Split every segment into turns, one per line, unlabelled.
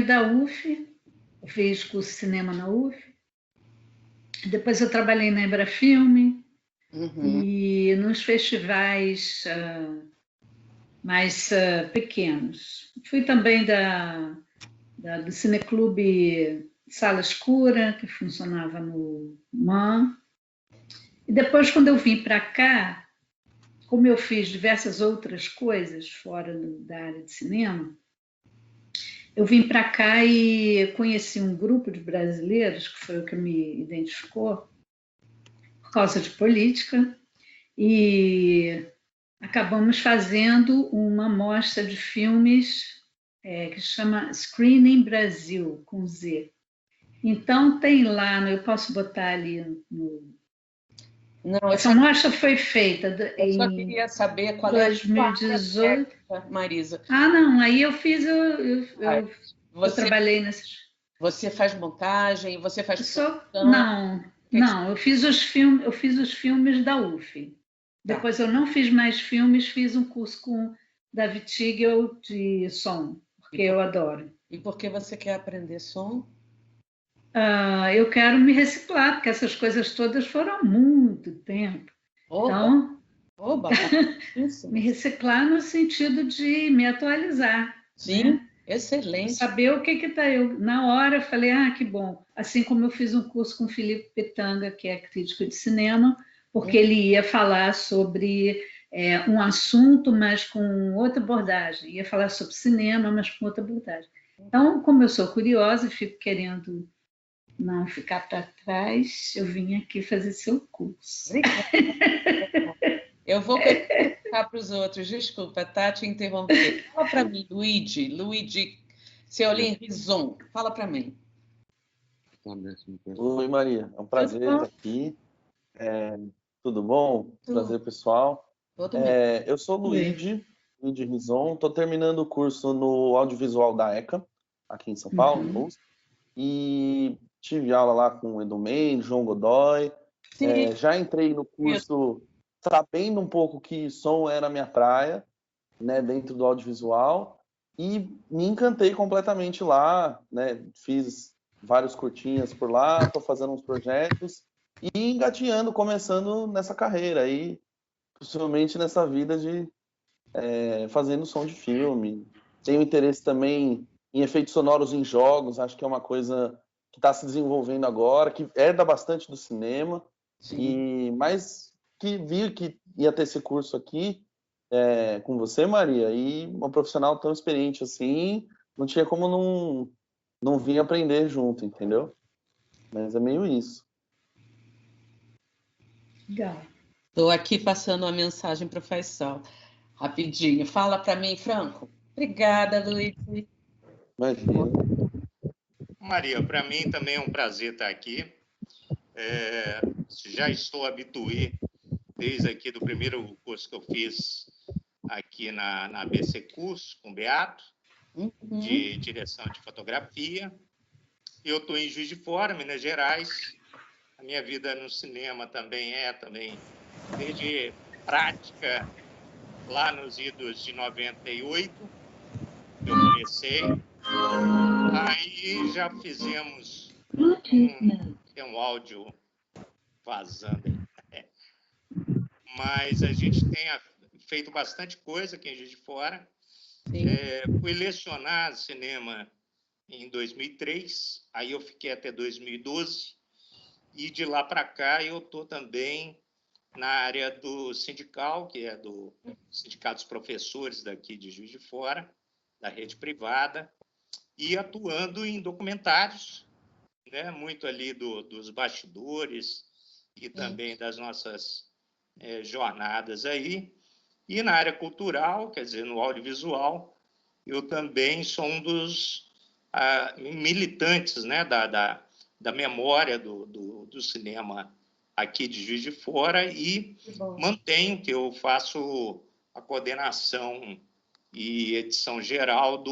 venho da UF, eu fiz curso de cinema na UF, depois eu trabalhei na Embrafilme e nos festivais mais pequenos. Fui também do Cineclube Sala Escura, que funcionava no MAN. E depois, quando eu vim para cá, como eu fiz diversas outras coisas fora da área de cinema, eu vim para cá e conheci um grupo de brasileiros, que foi o que me identificou, por causa de política, e acabamos fazendo uma mostra de filmes que chama Screening Brasil, com Z. Então, tem lá, eu posso botar ali no...
Não,
essa mostra foi feita
eu só queria saber qual
2018.
É a Marisa.
Ah, não, aí eu fiz, eu trabalhei nessas...
Você faz montagem, você faz
Não, eu fiz os filmes da UF. Depois eu não fiz mais filmes, fiz um curso com David Tigel de som, porque eu adoro.
E por que você quer aprender som?
Eu quero me reciclar, porque essas coisas todas foram há muito tempo. Então, me reciclar no sentido de me atualizar.
Sim, né? Excelente.
Saber o que está. Na hora eu falei, que bom. Assim como eu fiz um curso com o Felipe Petanga, que é crítico de cinema, porque ele ia falar sobre um assunto, mas com outra abordagem. Ia falar sobre cinema, mas com outra abordagem. Então, como eu sou curiosa e fico querendo não ficar para trás, eu vim aqui fazer seu curso.
Eu vou perguntar para os outros. Desculpa, tá? Te interromper. Fala para mim, Luigi Ceolin Rison. Fala para mim.
Oi, Maria. É um prazer estar aqui. Tudo bom? Prazer, pessoal. Eu sou Luigi Rison. Estou terminando o curso no audiovisual da ECA, aqui em São Paulo, e tive aula lá com o Edu Mendes, João Godoy. Já entrei no curso sabendo um pouco que som era a minha praia, né, dentro do audiovisual, e me encantei completamente lá, né, fiz vários curtinhas por lá, estou fazendo uns projetos e engateando, começando nessa carreira aí, possivelmente nessa vida de fazendo som de filme. Tenho interesse também em efeitos sonoros em jogos, acho que é uma coisa que está se desenvolvendo agora, que herda bastante do cinema, mas que vi que ia ter esse curso aqui com você, Maria, e uma profissional tão experiente assim, não tinha como não vir aprender junto, entendeu? Mas é meio isso.
Legal.
Estou aqui passando uma mensagem para o Faisal. Rapidinho. Fala para mim, Franco. Obrigada, Luiz.
Imagina.
Maria, para mim também é um prazer estar aqui. Já estou habitué desde aqui do primeiro curso que eu fiz aqui na ABC Curso, com o Beato, de direção de fotografia. Eu estou em Juiz de Fora, Minas Gerais. A minha vida no cinema também desde prática, lá nos idos de 98, eu comecei. Aí já fizemos tem um áudio vazando aí. Mas a gente tem feito bastante coisa aqui em Juiz de Fora. Fui lecionar cinema em 2003, aí eu fiquei até 2012, e de lá para cá eu estou também na área do sindical, que é do Sindicato dos Professores daqui de Juiz de Fora, da rede privada, e atuando em documentários, né, muito ali dos bastidores e também das nossas jornadas aí. E na área cultural, quer dizer, no audiovisual, eu também sou um dos militantes, né, da memória do cinema aqui de Juiz de Fora, e mantenho que eu faço a coordenação e edição geral que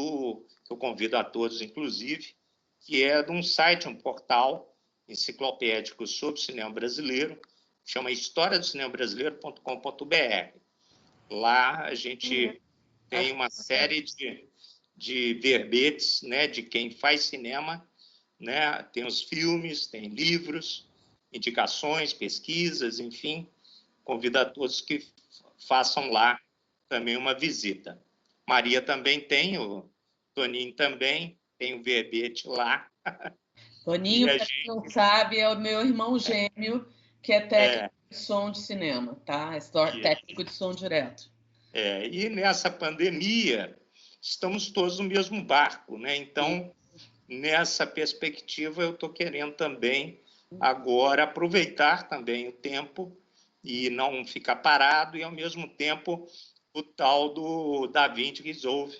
eu convido a todos, inclusive, que é de um site, um portal enciclopédico sobre o cinema brasileiro, chama historiadocinemabrasileiro.com.br. Lá a gente tem uma série de verbetes, né, de quem faz cinema, né? Tem os filmes, tem livros, indicações, pesquisas, enfim. Convido a todos que façam lá também uma visita. Maria também tem, o Toninho também tem o verbete lá.
Toninho, para quem não sabe, é o meu irmão gêmeo, que é técnico de som de cinema, tá? Técnico de som direto.
E nessa pandemia, estamos todos no mesmo barco, né? Então, nessa perspectiva, eu estou querendo também agora aproveitar também o tempo e não ficar parado, e ao mesmo tempo o tal do DaVinci Resolve,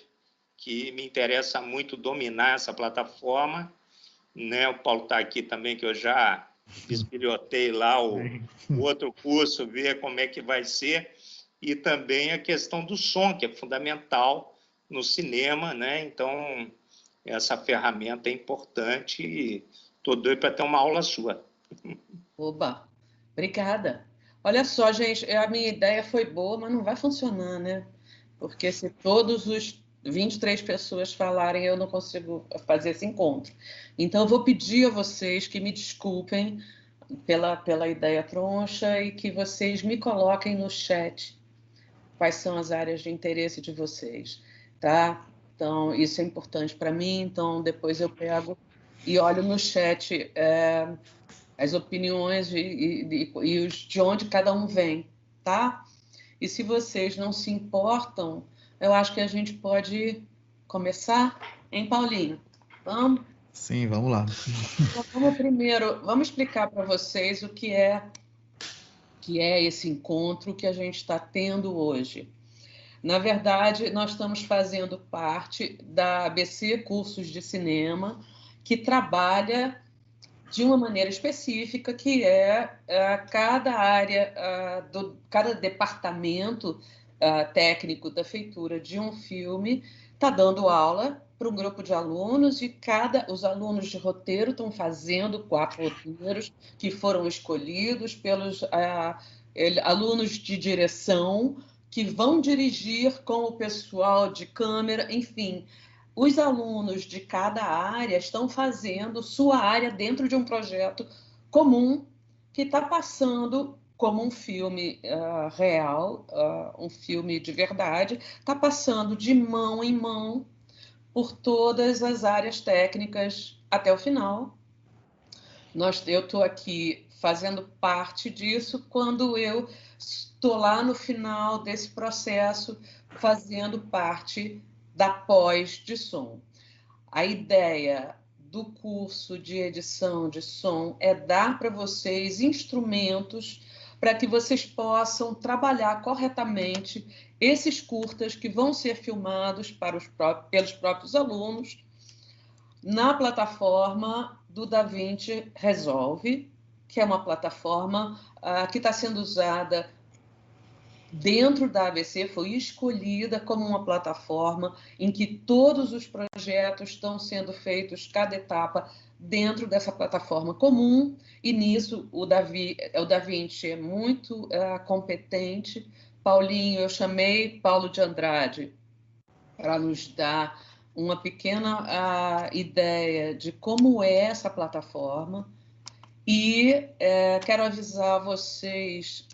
que me interessa muito dominar essa plataforma, né? O Paulo está aqui também, que eu já despilhotei lá o outro curso, ver como é que vai ser, e também a questão do som, que é fundamental no cinema, né? Então, essa ferramenta é importante e estou doido para ter uma aula sua.
Oba, obrigada. Olha só, gente, a minha ideia foi boa, mas não vai funcionar, né? Porque se todos os 23 pessoas falarem, eu não consigo fazer esse encontro. Então, eu vou pedir a vocês que me desculpem pela ideia troncha e que vocês me coloquem no chat quais são as áreas de interesse de vocês, tá? Então, isso é importante para mim, então depois eu pego e olho no chat as opiniões e os de onde cada um vem, tá? E se vocês não se importam, eu acho que a gente pode começar, hein, Paulinho? Vamos?
Sim, vamos lá.
Então, vamos explicar para vocês o que é esse encontro que a gente está tendo hoje. Na verdade, nós estamos fazendo parte da ABC Cursos de Cinema, que trabalha de uma maneira específica, que é cada área, cada departamento técnico da feitura de um filme está dando aula para um grupo de alunos e os alunos de roteiro estão fazendo 4 roteiros que foram escolhidos pelos alunos de direção que vão dirigir com o pessoal de câmera, enfim. Os alunos de cada área estão fazendo sua área dentro de um projeto comum que está passando como um filme real, um filme de verdade, está passando de mão em mão por todas as áreas técnicas até o final. Eu estou aqui fazendo parte disso quando eu estou lá no final desse processo fazendo parte da pós de som. A ideia do curso de edição de som é dar para vocês instrumentos para que vocês possam trabalhar corretamente esses curtas que vão ser filmados pelos próprios alunos na plataforma do DaVinci Resolve, que é uma plataforma que está sendo usada dentro da ABC, foi escolhida como uma plataforma em que todos os projetos estão sendo feitos, cada etapa, dentro dessa plataforma comum, e nisso o DaVinci é muito competente. Paulinho, eu chamei Paulo de Andrade para nos dar uma pequena ideia de como é essa plataforma, e quero avisar vocês...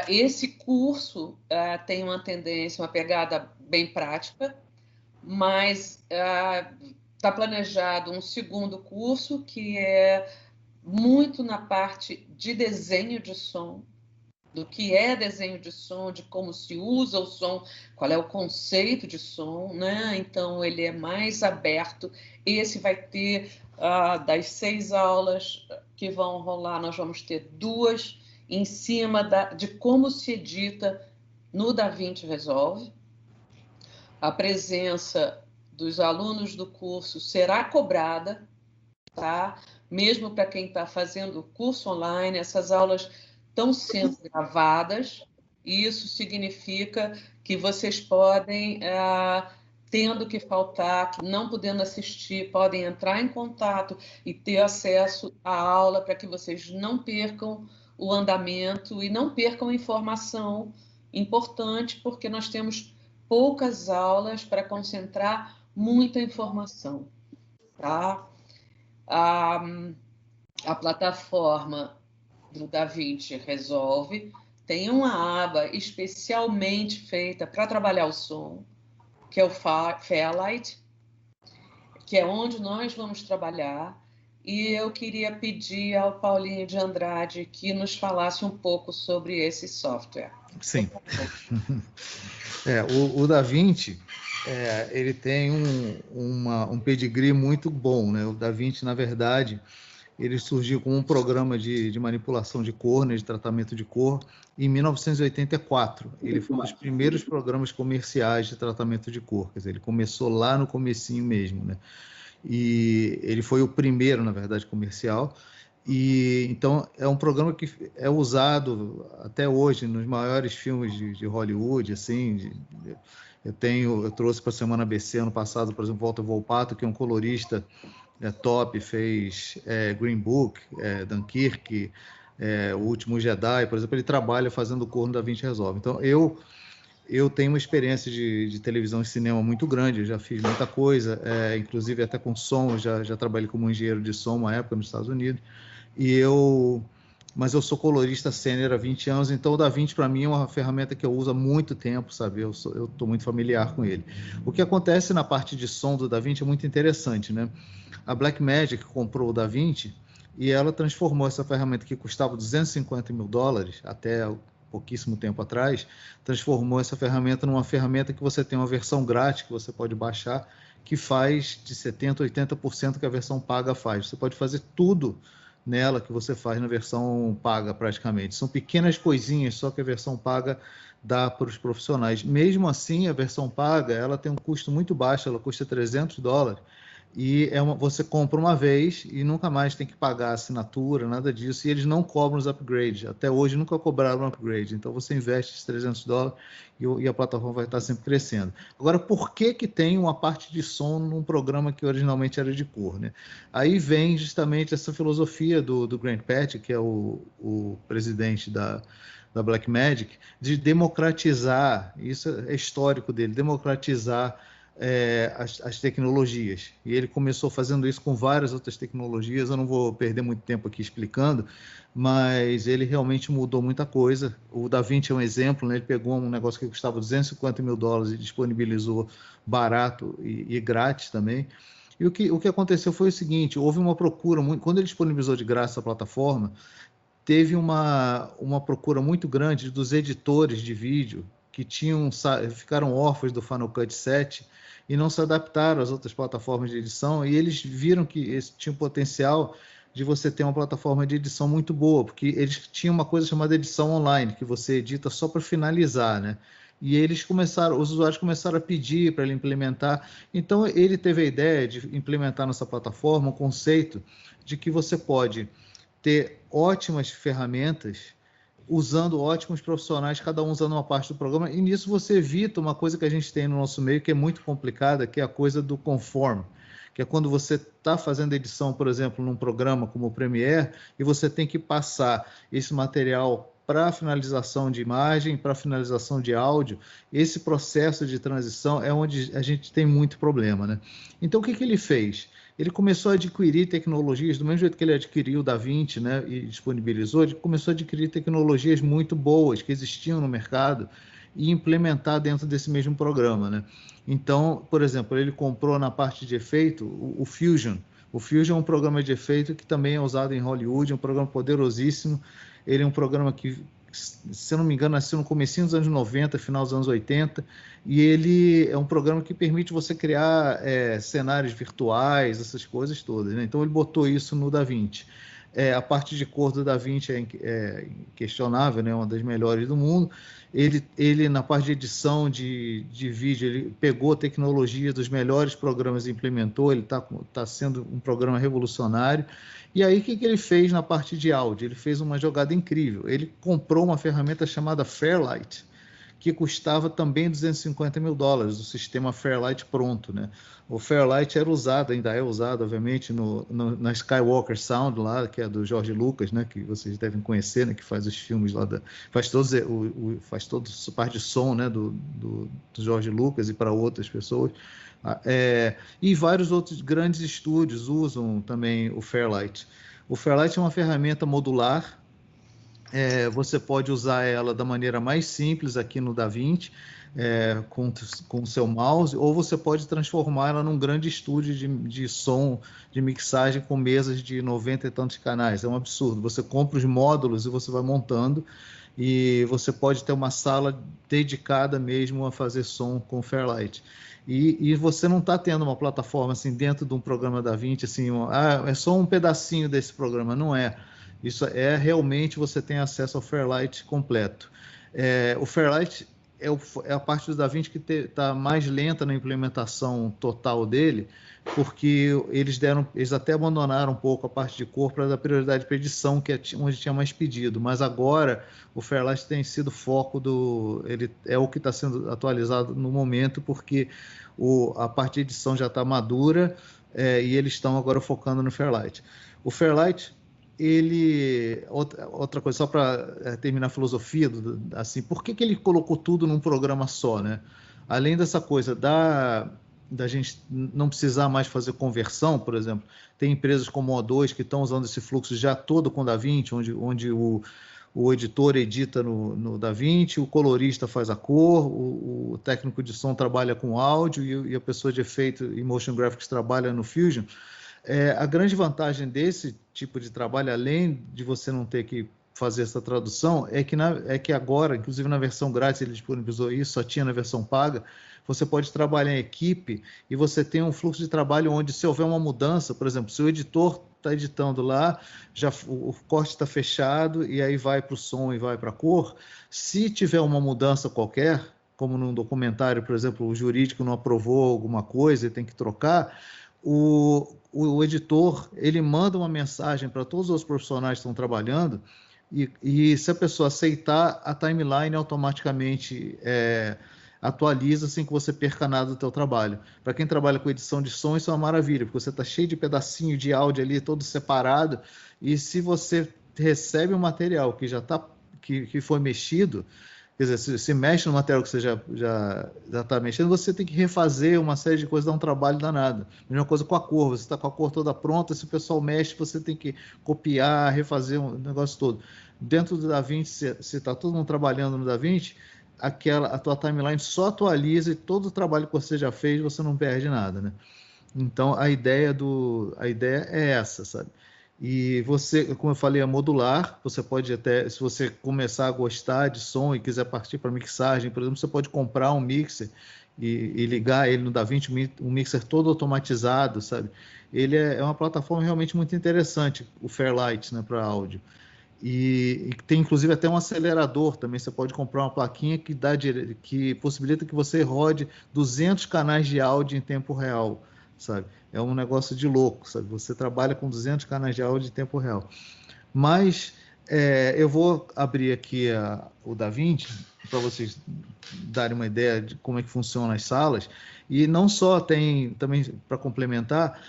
esse curso tem uma tendência, uma pegada bem prática, mas está planejado um segundo curso que é muito na parte de desenho de som, do que é desenho de som, de como se usa o som, qual é o conceito de som, né? Então, ele é mais aberto. Esse vai ter, das 6 aulas que vão rolar, nós vamos ter 2 em cima de como se edita no DaVinci Resolve. A presença dos alunos do curso será cobrada, tá? Mesmo para quem está fazendo o curso online, essas aulas estão sendo gravadas, e isso significa que vocês podem, tendo que faltar, não podendo assistir, podem entrar em contato e ter acesso à aula para que vocês não percam o andamento e não percam informação importante, porque nós temos poucas aulas para concentrar muita informação, tá? A plataforma do DaVinci Resolve tem uma aba especialmente feita para trabalhar o som, que é o Fairlight, que é onde nós vamos trabalhar. E eu queria pedir ao Paulinho de Andrade que nos falasse um pouco sobre esse software.
Sim. O DaVinci, ele tem um pedigree muito bom, né? O DaVinci, na verdade, ele surgiu como um programa de manipulação de cor, né, de tratamento de cor, em 1984. Ele foi um dos primeiros programas comerciais de tratamento de cor. Quer dizer, ele começou lá no comecinho mesmo, né? E ele foi o primeiro, na verdade, comercial. E então é um programa que é usado até hoje nos maiores filmes de Hollywood, assim. Eu trouxe para a Semana ABC ano passado, por exemplo, Walter Volpato, que é um colorista top, fez Green Book, Dunkirk, O Último Jedi, por exemplo. Ele trabalha fazendo cor no DaVinci Resolve. Então eu tenho uma experiência de televisão e cinema muito grande, eu já fiz muita coisa, inclusive até com som. Eu já trabalhei como engenheiro de som uma época nos Estados Unidos, mas eu sou colorista sênior há 20 anos, então o DaVinci para mim é uma ferramenta que eu uso há muito tempo, sabe? Eu estou muito familiar com ele. O que acontece na parte de som do DaVinci é muito interessante, né? A Blackmagic comprou o DaVinci e ela transformou essa ferramenta que custava $250 mil até pouquíssimo tempo atrás, transformou essa ferramenta numa ferramenta que você tem uma versão grátis que você pode baixar, que faz de 70% a 80% que a versão paga faz. Você pode fazer tudo nela que você faz na versão paga praticamente. São pequenas coisinhas só que a versão paga dá para os profissionais. Mesmo assim, a versão paga ela tem um custo muito baixo, ela custa $300, e você compra uma vez e nunca mais tem que pagar assinatura, nada disso, e eles não cobram os upgrades. Até hoje nunca cobraram upgrade. Então você investe esses $300 e a plataforma vai estar sempre crescendo. Agora, por que tem uma parte de som num programa que originalmente era de cor, né? Aí vem justamente essa filosofia do Grant Patch, que é o presidente da Blackmagic, de democratizar, isso é histórico dele, democratizar as tecnologias. E ele começou fazendo isso com várias outras tecnologias. Eu não vou perder muito tempo aqui explicando, mas ele realmente mudou muita coisa. O DaVinci é um exemplo, né? Ele pegou um negócio que custava $250 mil e disponibilizou barato e grátis também. E o que aconteceu foi o seguinte: houve uma procura, quando ele disponibilizou de graça a plataforma, teve uma procura muito grande dos editores de vídeo que ficaram órfãos do Final Cut 7 e não se adaptaram às outras plataformas de edição, e eles viram que esse tinha o potencial de você ter uma plataforma de edição muito boa, porque eles tinham uma coisa chamada edição online, que você edita só para finalizar, né? E os usuários começaram a pedir para ele implementar. Então ele teve a ideia de implementar nessa plataforma um conceito de que você pode ter ótimas ferramentas usando ótimos profissionais, cada um usando uma parte do programa, e nisso você evita uma coisa que a gente tem no nosso meio que é muito complicada, que é a coisa do conform, que é quando você está fazendo edição, por exemplo, num programa como o Premiere, e você tem que passar esse material para finalização de imagem, para finalização de áudio. Esse processo de transição é onde a gente tem muito problema, né? Então, o que ele fez? Ele começou a adquirir tecnologias, do mesmo jeito que ele adquiriu o DaVinci, né, e disponibilizou, ele começou a adquirir tecnologias muito boas que existiam no mercado e implementar dentro desse mesmo programa, né? Então, por exemplo, ele comprou na parte de efeito o Fusion. O Fusion é um programa de efeito que também é usado em Hollywood, é um programa poderosíssimo. Ele é um programa que, se eu não me engano, nasceu no comecinho dos anos 90, final dos anos 80, e ele é um programa que permite você criar cenários virtuais, essas coisas todas, né? Então ele botou isso no DaVinci. A parte de cor do DaVinci é inquestionável, né? Uma das melhores do mundo. Ele na parte de edição de vídeo, ele pegou a tecnologia dos melhores programas e implementou. Ele está sendo um programa revolucionário. E aí, o que ele fez na parte de áudio? Ele fez uma jogada incrível. Ele comprou uma ferramenta chamada Fairlight, que custava também $250 mil, o sistema Fairlight pronto, né? O Fairlight era usado, ainda é usado, obviamente, na Skywalker Sound, lá, que é do George Lucas, né? Que vocês devem conhecer, né? Que faz os filmes lá, faz toda a parte de som, né? Do George Lucas e para outras pessoas. E vários outros grandes estúdios usam também o Fairlight. O Fairlight é uma ferramenta modular. Você pode usar ela da maneira mais simples aqui no DaVinci, com o seu mouse, ou você pode transformar ela num grande estúdio de som, de mixagem com mesas de 90 e tantos canais. É um absurdo. Você compra os módulos e você vai montando, e você pode ter uma sala dedicada mesmo a fazer som com Fairlight. E você não está tendo uma plataforma assim dentro de um programa DaVinci, assim, é só um pedacinho desse programa, não é. Isso realmente você tem acesso ao Fairlight completo. O Fairlight é a parte do DaVinci que está mais lenta na implementação total dele, porque eles até abandonaram um pouco a parte de cor para dar prioridade para edição, que é onde tinha mais pedido. Mas agora o Fairlight tem sido foco ele é o que está sendo atualizado no momento, porque a parte de edição já está madura, e eles estão agora focando no Fairlight. O Fairlight, outra coisa, só para terminar a filosofia, assim, por que ele colocou tudo num programa só, né? Além dessa coisa da gente não precisar mais fazer conversão, por exemplo, tem empresas como o O2 que estão usando esse fluxo já todo com o DaVinci, onde o editor edita no DaVinci, o colorista faz a cor, o técnico de som trabalha com áudio e a pessoa de efeito e motion graphics trabalha no Fusion. A grande vantagem desse tipo de trabalho, além de você não ter que fazer essa tradução, é que agora, inclusive na versão grátis, ele disponibilizou isso, só tinha na versão paga, você pode trabalhar em equipe e você tem um fluxo de trabalho onde, se houver uma mudança, por exemplo, se o editor está editando lá, o corte está fechado e aí vai para o som e vai para a cor, se tiver uma mudança qualquer, como num documentário, por exemplo, o jurídico não aprovou alguma coisa e tem que trocar, o editor, ele manda uma mensagem para todos os profissionais que estão trabalhando e se a pessoa aceitar, a timeline automaticamente atualiza sem que você perca nada do teu trabalho. Para quem trabalha com edição de som, isso é uma maravilha, porque você está cheio de pedacinho de áudio ali, todo separado, e se você recebe um material que já que foi mexido, quer dizer, se mexe no material que você já está mexendo, você tem que refazer uma série de coisas, dá um trabalho danado. Mesma coisa com a cor, você está com a cor toda pronta, se o pessoal mexe, você tem que copiar, refazer o negócio todo. Dentro do DaVinci, se está todo mundo trabalhando no DaVinci, a tua timeline só atualiza e todo o trabalho que você já fez, você não perde nada, né? Então, a ideia é essa, sabe? E você, como eu falei, é modular, você pode até, se você começar a gostar de som e quiser partir para mixagem, por exemplo, você pode comprar um mixer e ligar ele no DaVinci, um mixer todo automatizado, sabe? Ele é uma plataforma realmente muito interessante, o Fairlight, né, para áudio. E tem inclusive até um acelerador também, você pode comprar uma plaquinha que possibilita que você rode 200 canais de áudio em tempo real, sabe? É um negócio de louco, sabe? Você trabalha com 200 canais de áudio em tempo real. Mas eu vou abrir aqui o DaVinci para vocês darem uma ideia de como é que funcionam as salas. E não só tem, também para complementar,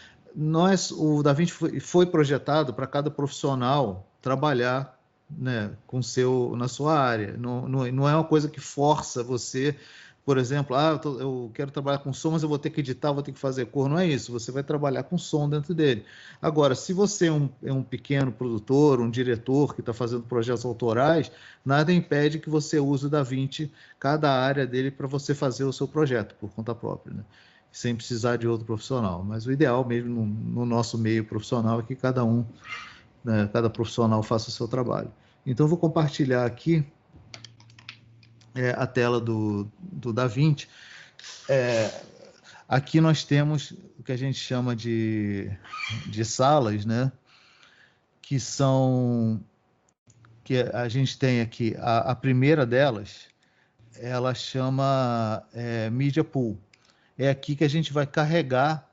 o DaVinci foi projetado para cada profissional trabalhar, né, na sua área. Não é uma coisa que força você, por exemplo, eu quero trabalhar com som, mas eu vou ter que editar, vou ter que fazer cor. Não é isso, você vai trabalhar com som dentro dele. Agora, se você é um pequeno produtor, um diretor que está fazendo projetos autorais, nada impede que você use o DaVinci, cada área dele, para você fazer o seu projeto por conta própria, né? Sem precisar de outro profissional. Mas o ideal mesmo no nosso meio profissional é que cada profissional faça o seu trabalho. Então, eu vou compartilhar aqui a tela do DaVinci. Aqui nós temos o que a gente chama de salas, né? Que a gente tem aqui, a primeira delas, ela chama Media Pool. É aqui que a gente vai carregar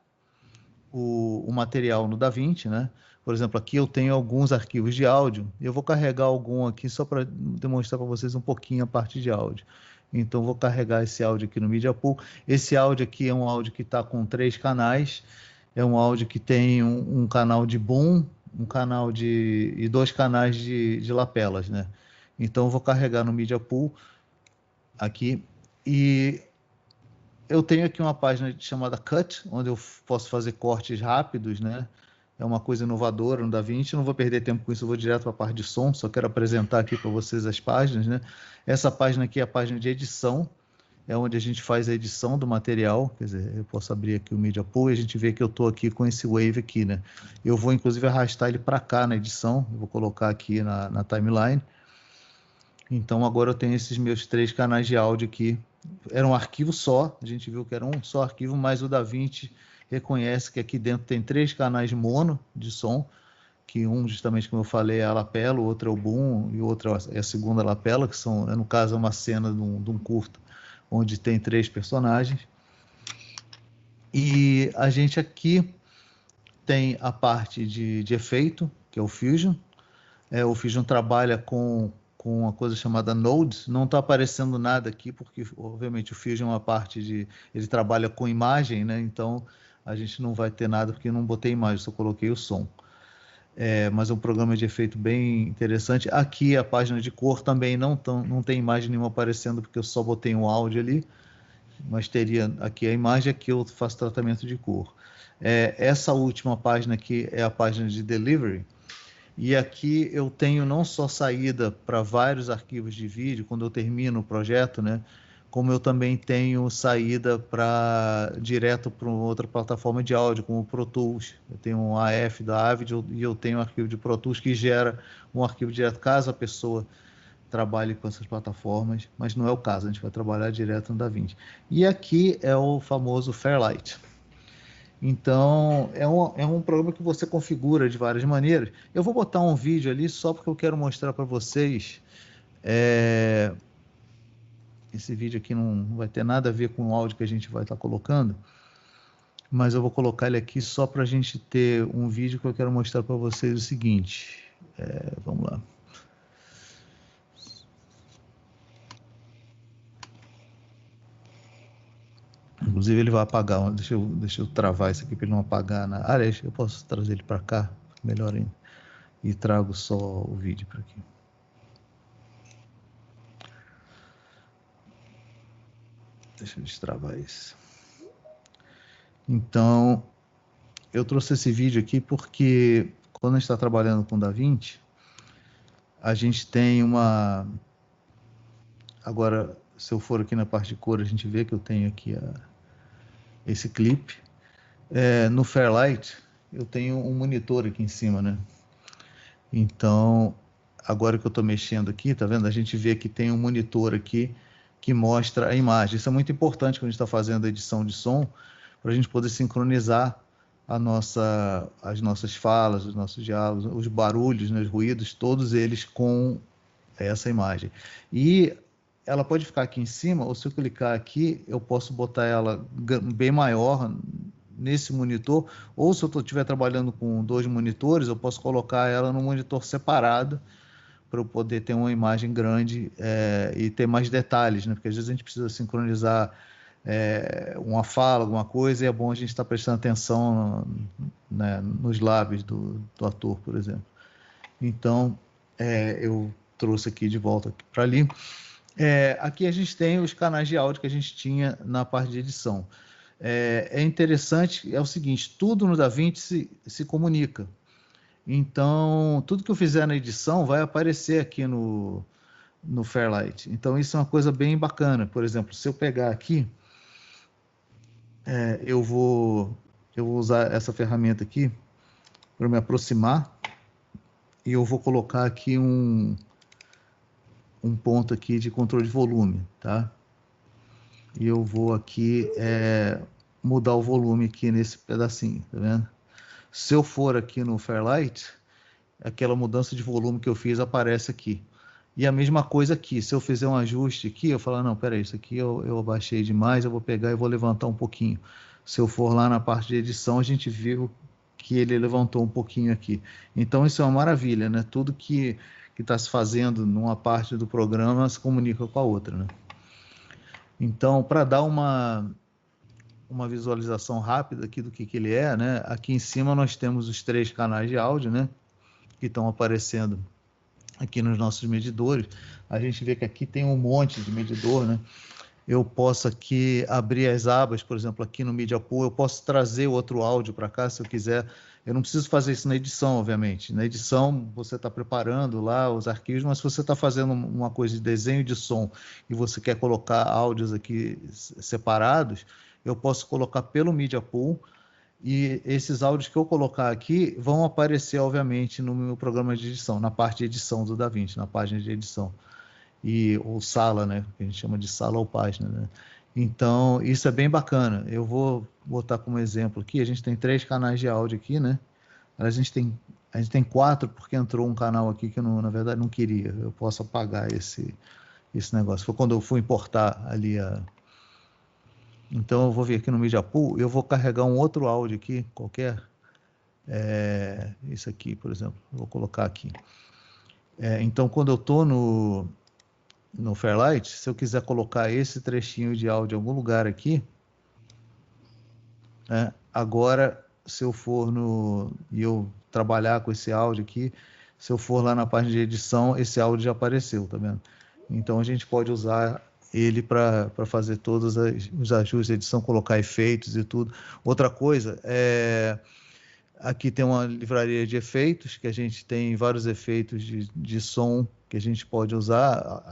o material no DaVinci, né? Por exemplo, aqui eu tenho alguns arquivos de áudio. Eu vou carregar algum aqui só para demonstrar para vocês um pouquinho a parte de áudio. Então, vou carregar esse áudio aqui no Media Pool. Esse áudio aqui é um áudio que está com 3 canais. É um áudio que tem um canal de boom, e 2 canais de lapelas, né? Então, eu vou carregar no Media Pool aqui. E eu tenho aqui uma página chamada Cut, onde eu posso fazer cortes rápidos, né? É uma coisa inovadora no DaVinci. Não vou perder tempo com isso, eu vou direto para a parte de som. Só quero apresentar aqui para vocês as páginas, né? Essa página aqui é a página de edição, é onde a gente faz a edição do material. Quer dizer, eu posso abrir aqui o Media Pool e a gente vê que eu estou aqui com esse wave aqui, né? Eu vou, inclusive, arrastar ele para cá na edição. Eu vou colocar aqui na timeline. Então, agora eu tenho esses meus 3 canais de áudio aqui. Era um arquivo só, a gente viu que era um só arquivo, mas o DaVinci reconhece que aqui dentro tem 3 canais mono de som, que um, justamente como eu falei, é a lapela, o outro é o boom e o outro é a segunda lapela, que são, no caso, é uma cena de um curta, onde tem 3 personagens. E a gente aqui tem a parte de efeito, que é o Fusion. O Fusion trabalha com uma coisa chamada Nodes. Não está aparecendo nada aqui, porque, obviamente, o Fusion é uma parte de... Ele trabalha com imagem, né? Então, a gente não vai ter nada, porque eu não botei imagem, só coloquei o som. Mas é um programa de efeito bem interessante. Aqui, a página de cor também não tem imagem nenhuma aparecendo, porque eu só botei um áudio ali. Mas teria aqui a imagem, aqui eu faço tratamento de cor. Essa última página aqui é a página de Delivery. E aqui eu tenho não só saída para vários arquivos de vídeo, quando eu termino o projeto, né? Como eu também tenho saída direto para outra plataforma de áudio, como o Pro Tools. Eu tenho um AF da Avid e eu tenho um arquivo de Pro Tools que gera um arquivo direto, caso a pessoa trabalhe com essas plataformas, mas não é o caso, a gente vai trabalhar direto no DaVinci. E aqui é o famoso Fairlight. Então, é um programa que você configura de várias maneiras. Eu vou botar um vídeo ali só porque eu quero mostrar para vocês. Esse vídeo aqui não vai ter nada a ver com o áudio que a gente vai estar colocando, mas eu vou colocar ele aqui só para a gente ter um vídeo que eu quero mostrar para vocês o seguinte. Vamos lá. Inclusive ele vai apagar, deixa eu travar isso aqui para ele não apagar na área. Eu posso trazer ele para cá, melhor ainda, e trago só o vídeo para aqui. Deixa eu destravar isso. Então, eu trouxe esse vídeo aqui porque quando a gente está trabalhando com o DaVinci, a gente tem uma... Agora, se eu for aqui na parte de cor, a gente vê que eu tenho aqui esse clipe. No Fairlight, eu tenho um monitor aqui em cima, né? Então, agora que eu estou mexendo aqui, tá vendo? A gente vê que tem um monitor aqui que mostra a imagem. Isso é muito importante quando a gente está fazendo a edição de som, para a gente poder sincronizar as nossas falas, os nossos diálogos, os barulhos, né, os ruídos, todos eles com essa imagem. E ela pode ficar aqui em cima, ou se eu clicar aqui, eu posso botar ela bem maior nesse monitor, ou se eu estiver trabalhando com 2 monitores, eu posso colocar ela num monitor separado, para eu poder ter uma imagem grande e ter mais detalhes, né? Porque às vezes a gente precisa sincronizar uma fala, alguma coisa, e é bom a gente estar prestando atenção né, nos lábios do ator, por exemplo. Então, eu trouxe aqui de volta para ali. Aqui a gente tem os canais de áudio que a gente tinha na parte de edição. É interessante, é o seguinte, tudo no DaVinci se comunica. Então, tudo que eu fizer na edição vai aparecer aqui no Fairlight. Então, isso é uma coisa bem bacana. Por exemplo, se eu pegar aqui, eu vou usar essa ferramenta aqui para me aproximar e eu vou colocar aqui um ponto aqui de controle de volume, tá? E eu vou aqui mudar o volume aqui nesse pedacinho, tá vendo? Se eu for aqui no Fairlight, aquela mudança de volume que eu fiz aparece aqui. E a mesma coisa aqui, se eu fizer um ajuste aqui, eu falo, não, peraí, isso aqui eu abaixei demais, eu vou pegar e vou levantar um pouquinho. Se eu for lá na parte de edição, a gente viu que ele levantou um pouquinho aqui. Então isso é uma maravilha, né? Tudo que está se fazendo numa parte do programa se comunica com a outra, né? Então, para dar uma visualização rápida aqui do que ele é, né? Aqui em cima nós temos os 3 canais de áudio, né? Que estão aparecendo aqui nos nossos medidores. A gente vê que aqui tem um monte de medidor, né? Eu posso aqui abrir as abas, por exemplo, aqui no Media Pool, eu posso trazer outro áudio para cá, se eu quiser. Eu não preciso fazer isso na edição, obviamente. Na edição, você está preparando lá os arquivos, mas se você está fazendo uma coisa de desenho de som e você quer colocar áudios aqui separados, eu posso colocar pelo Media Pool, e esses áudios que eu colocar aqui vão aparecer, obviamente, no meu programa de edição, na parte de edição do DaVinci, na página de edição. Ou sala, né? Que a gente chama de sala ou página, né? Então, isso é bem bacana. Eu vou botar como exemplo aqui, a gente tem 3 canais de áudio aqui, né? A gente tem 4, porque entrou um canal aqui que eu, na verdade, não queria. Eu posso apagar esse negócio. Foi quando eu fui importar ali Então, eu vou vir aqui no Media Pool, eu vou carregar um outro áudio aqui, qualquer. Isso aqui, por exemplo. Eu vou colocar aqui. Então, quando eu estou no Fairlight, se eu quiser colocar esse trechinho de áudio em algum lugar aqui, né, agora, se eu for e eu trabalhar com esse áudio aqui, se eu for lá na página de edição, esse áudio já apareceu, tá vendo? Então, a gente pode usar ele para fazer todos os ajustes de edição, colocar efeitos e tudo. Outra coisa, aqui tem uma livraria de efeitos, que a gente tem vários efeitos de som que a gente pode usar.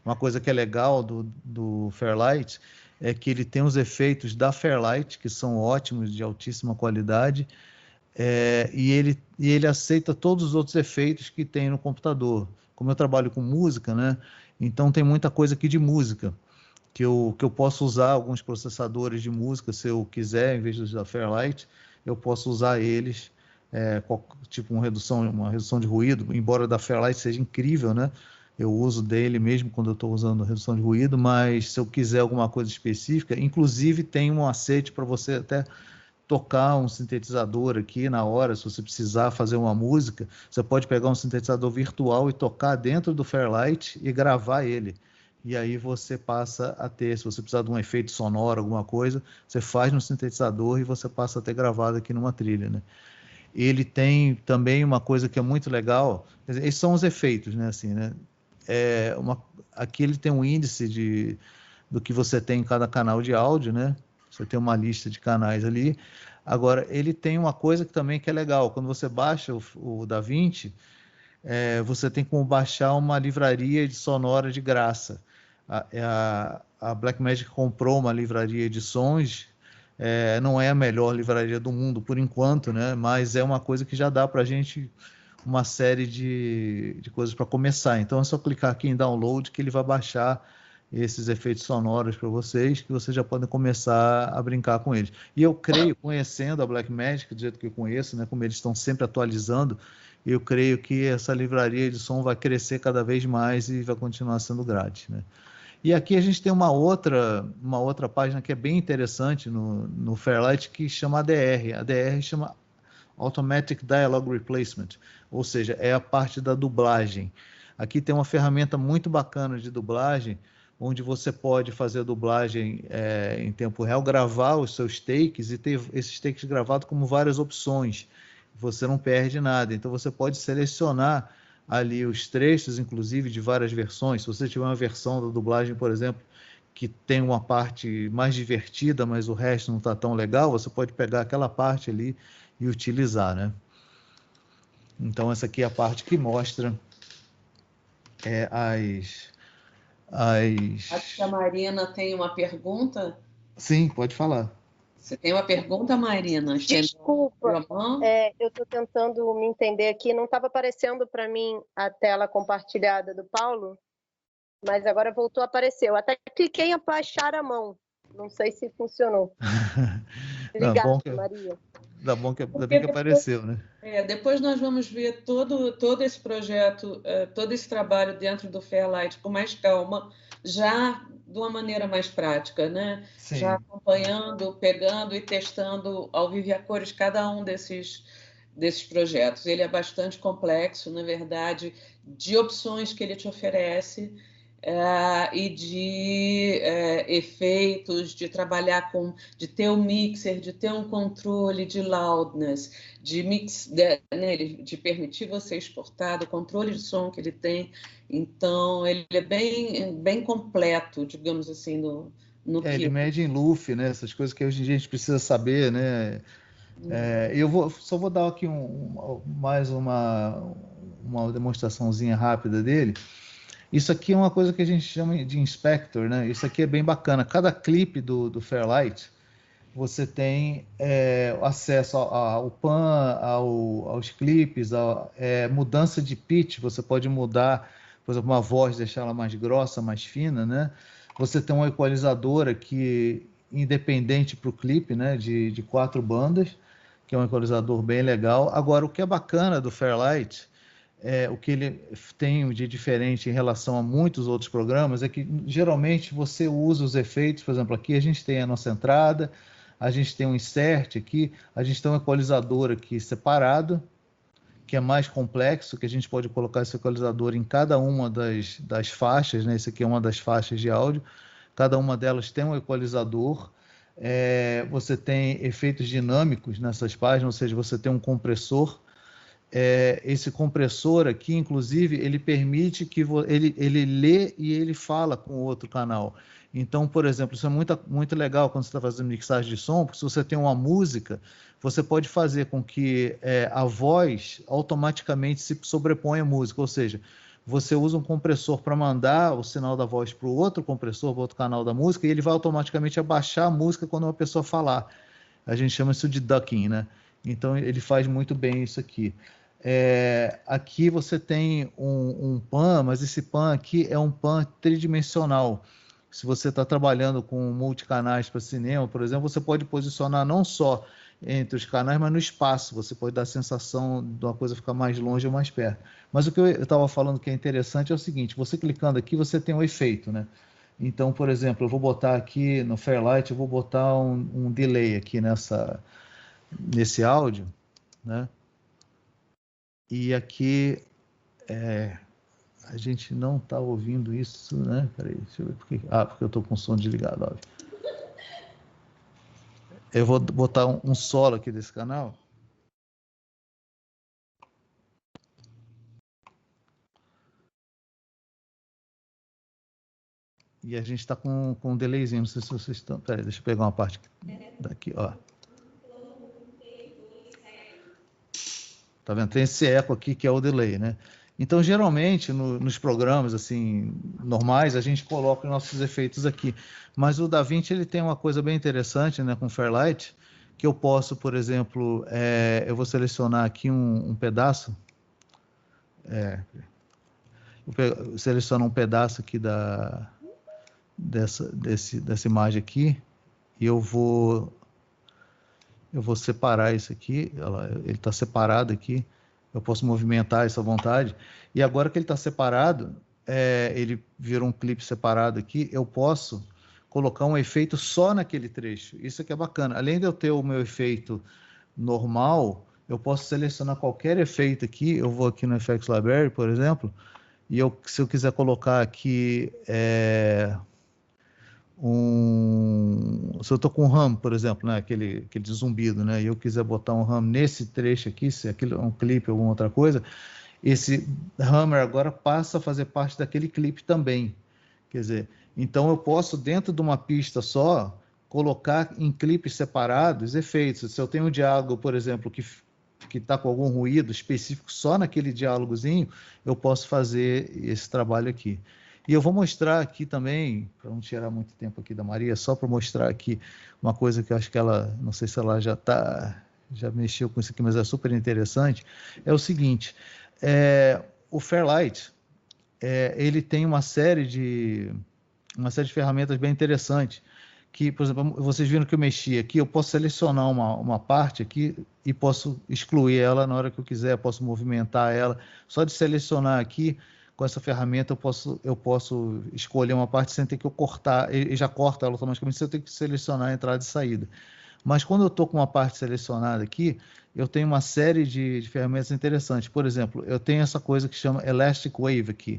Uma coisa que é legal do Fairlight é que ele tem os efeitos da Fairlight, que são ótimos, de altíssima qualidade, e ele aceita todos os outros efeitos que tem no computador. Como eu trabalho com música, né? Então tem muita coisa aqui de música, que eu posso usar alguns processadores de música, se eu quiser, em vez de usar Fairlight, eu posso usar eles, tipo uma redução de ruído, embora da Fairlight seja incrível, né? Eu uso dele mesmo quando eu estou usando a redução de ruído, mas se eu quiser alguma coisa específica, inclusive tem um macete para você até tocar um sintetizador aqui na hora, se você precisar fazer uma música, você pode pegar um sintetizador virtual e tocar dentro do Fairlight e gravar ele. E aí você passa a ter, se você precisar de um efeito sonoro, alguma coisa, você faz no sintetizador e você passa a ter gravado aqui numa trilha, né? Ele tem também uma coisa que é muito legal, esses são os efeitos, né? Assim, né? Aqui ele tem um índice do que você tem em cada canal de áudio, né? Você tem uma lista de canais ali. Agora, ele tem uma coisa que é legal, quando você baixa o DaVinci, você tem como baixar uma livraria de sonora de graça. A Blackmagic comprou uma livraria de sons, não é a melhor livraria do mundo por enquanto, né? Mas é uma coisa que já dá para a gente uma série de coisas para começar. Então é só clicar aqui em download que ele vai baixar esses efeitos sonoros para vocês, que vocês já podem começar a brincar com eles. E eu creio, conhecendo a Blackmagic, do jeito que eu conheço, né, como eles estão sempre atualizando, eu creio que essa livraria de som vai crescer cada vez mais e vai continuar sendo grátis, né? E aqui a gente tem uma outra página que é bem interessante no Fairlight, que chama ADR. A ADR chama Automatic Dialogue Replacement, ou seja, é a parte da dublagem. Aqui tem uma ferramenta muito bacana de dublagem, onde você pode fazer a dublagem em tempo real, gravar os seus takes e ter esses takes gravados como várias opções. Você não perde nada. Então você pode selecionar ali os trechos, inclusive, de várias versões. Se você tiver uma versão da dublagem, por exemplo, que tem uma parte mais divertida, mas o resto não está tão legal, você pode pegar aquela parte ali e utilizar, né? Então essa aqui é a parte que mostra
Acho que a Marina tem uma pergunta.
Sim, pode falar.
Você tem uma pergunta, Marina?
Desculpa, eu estou tentando me entender aqui. Não estava aparecendo para mim a tela compartilhada do Paulo, mas agora voltou a aparecer. Eu até cliquei em baixar a mão. Não sei se funcionou. Obrigada, Maria.
Ainda bem que apareceu, né?
Depois nós vamos ver todo esse projeto, todo esse trabalho dentro do Fairlight com mais calma, já de uma maneira mais prática, né?
Sim.
Já acompanhando, pegando e testando ao vivo e a cores cada um desses projetos. Ele é bastante complexo, na verdade, de opções que ele te oferece, e de efeitos, de trabalhar de ter um mixer, de ter um controle de loudness, de permitir você exportar, do controle de som que ele tem. Então, ele é bem completo, digamos assim, no que...
Ele mede em LUF, né? Essas coisas que hoje em dia a gente precisa saber, né? Só vou dar aqui mais uma demonstraçãozinha rápida dele. Isso aqui é uma coisa que a gente chama de inspector, né? Isso aqui é bem bacana. Cada clipe do Fairlight, você tem acesso ao pan, aos clipes, mudança de pitch. Você pode mudar, por exemplo, uma voz, deixar ela mais grossa, mais fina, né? Você tem um equalizador aqui independente para o clipe, né? De 4 bandas, que é um equalizador bem legal. Agora, o que é bacana do Fairlight, o que ele tem de diferente em relação a muitos outros programas, é que geralmente você usa os efeitos. Por exemplo, aqui a gente tem a nossa entrada, a gente tem um insert aqui, a gente tem um equalizador aqui separado, que é mais complexo, que a gente pode colocar esse equalizador em cada uma das faixas, né? Esse aqui é uma das faixas de áudio, cada uma delas tem um equalizador. Você tem efeitos dinâmicos nessas páginas, ou seja, você tem um compressor. Esse compressor aqui, inclusive, ele permite que ele lê e ele fala com o outro canal. Então, por exemplo, isso é muito legal quando você está fazendo mixagem de som, porque se você tem uma música, você pode fazer com que a voz automaticamente se sobreponha à música, ou seja, você usa um compressor para mandar o sinal da voz para o outro compressor, para o outro canal da música, e ele vai automaticamente abaixar a música quando uma pessoa falar. A gente chama isso de ducking, né? Então, ele faz muito bem isso aqui. Aqui você tem um pan, mas esse pan aqui é um pan tridimensional. Se você está trabalhando com multicanais para cinema, por exemplo, você pode posicionar não só entre os canais, mas no espaço. Você pode dar a sensação de uma coisa ficar mais longe ou mais perto. Mas o que eu estava falando que é interessante é o seguinte: você clicando aqui, você tem um efeito, né? Então, por exemplo, eu vou botar aqui no Fairlight, eu vou botar um delay aqui nesse áudio, né? E aqui a gente não está ouvindo isso, né? Peraí, deixa eu ver porque eu estou com o som desligado, óbvio. Eu vou botar um solo aqui desse canal. E a gente está com um delayzinho, não sei se vocês estão... Peraí, deixa eu pegar uma parte daqui, ó. Tá vendo? Tem esse eco aqui que é o delay, né? Então, geralmente, nos programas assim normais, a gente coloca os nossos efeitos aqui. Mas o DaVinci, ele tem uma coisa bem interessante, né, com o Fairlight, que eu posso, por exemplo, eu vou selecionar aqui um pedaço. Eu seleciono um pedaço aqui dessa imagem aqui, e eu vou separar isso aqui. Ele está separado aqui. Eu posso movimentar isso à vontade. E agora que ele está separado, ele virou um clipe separado aqui, eu posso colocar um efeito só naquele trecho. Isso aqui é bacana. Além de eu ter o meu efeito normal, eu posso selecionar qualquer efeito aqui. Eu vou aqui no Effects Library, por exemplo, e se eu quiser colocar aqui se eu estou com um hum, por exemplo, né, aquele zumbido, né, e eu quiser botar um hum nesse trecho aqui, se aquilo é um clipe ou alguma outra coisa, esse hammer agora passa a fazer parte daquele clipe também. Quer dizer, então eu posso, dentro de uma pista só, colocar em clipes separados efeitos. Se eu tenho um diálogo, por exemplo, que está com algum ruído específico só naquele diálogozinho, eu posso fazer esse trabalho aqui. E eu vou mostrar aqui também, para não tirar muito tempo aqui da Maria, só para mostrar aqui uma coisa que eu acho que ela, não sei se ela já mexeu com isso aqui, mas é super interessante. É o seguinte, o Fairlight, ele tem uma série de ferramentas bem interessantes, que, por exemplo, vocês viram que eu mexi aqui, eu posso selecionar uma parte aqui e posso excluir ela na hora que eu quiser, eu posso movimentar ela. Só de selecionar aqui, com essa ferramenta, eu posso escolher uma parte sem ter que eu cortar, ele já corta ela automaticamente, sem eu ter que selecionar a entrada e saída. Mas quando eu estou com uma parte selecionada aqui, eu tenho uma série de ferramentas interessantes. Por exemplo, eu tenho essa coisa que chama Elastic Wave aqui.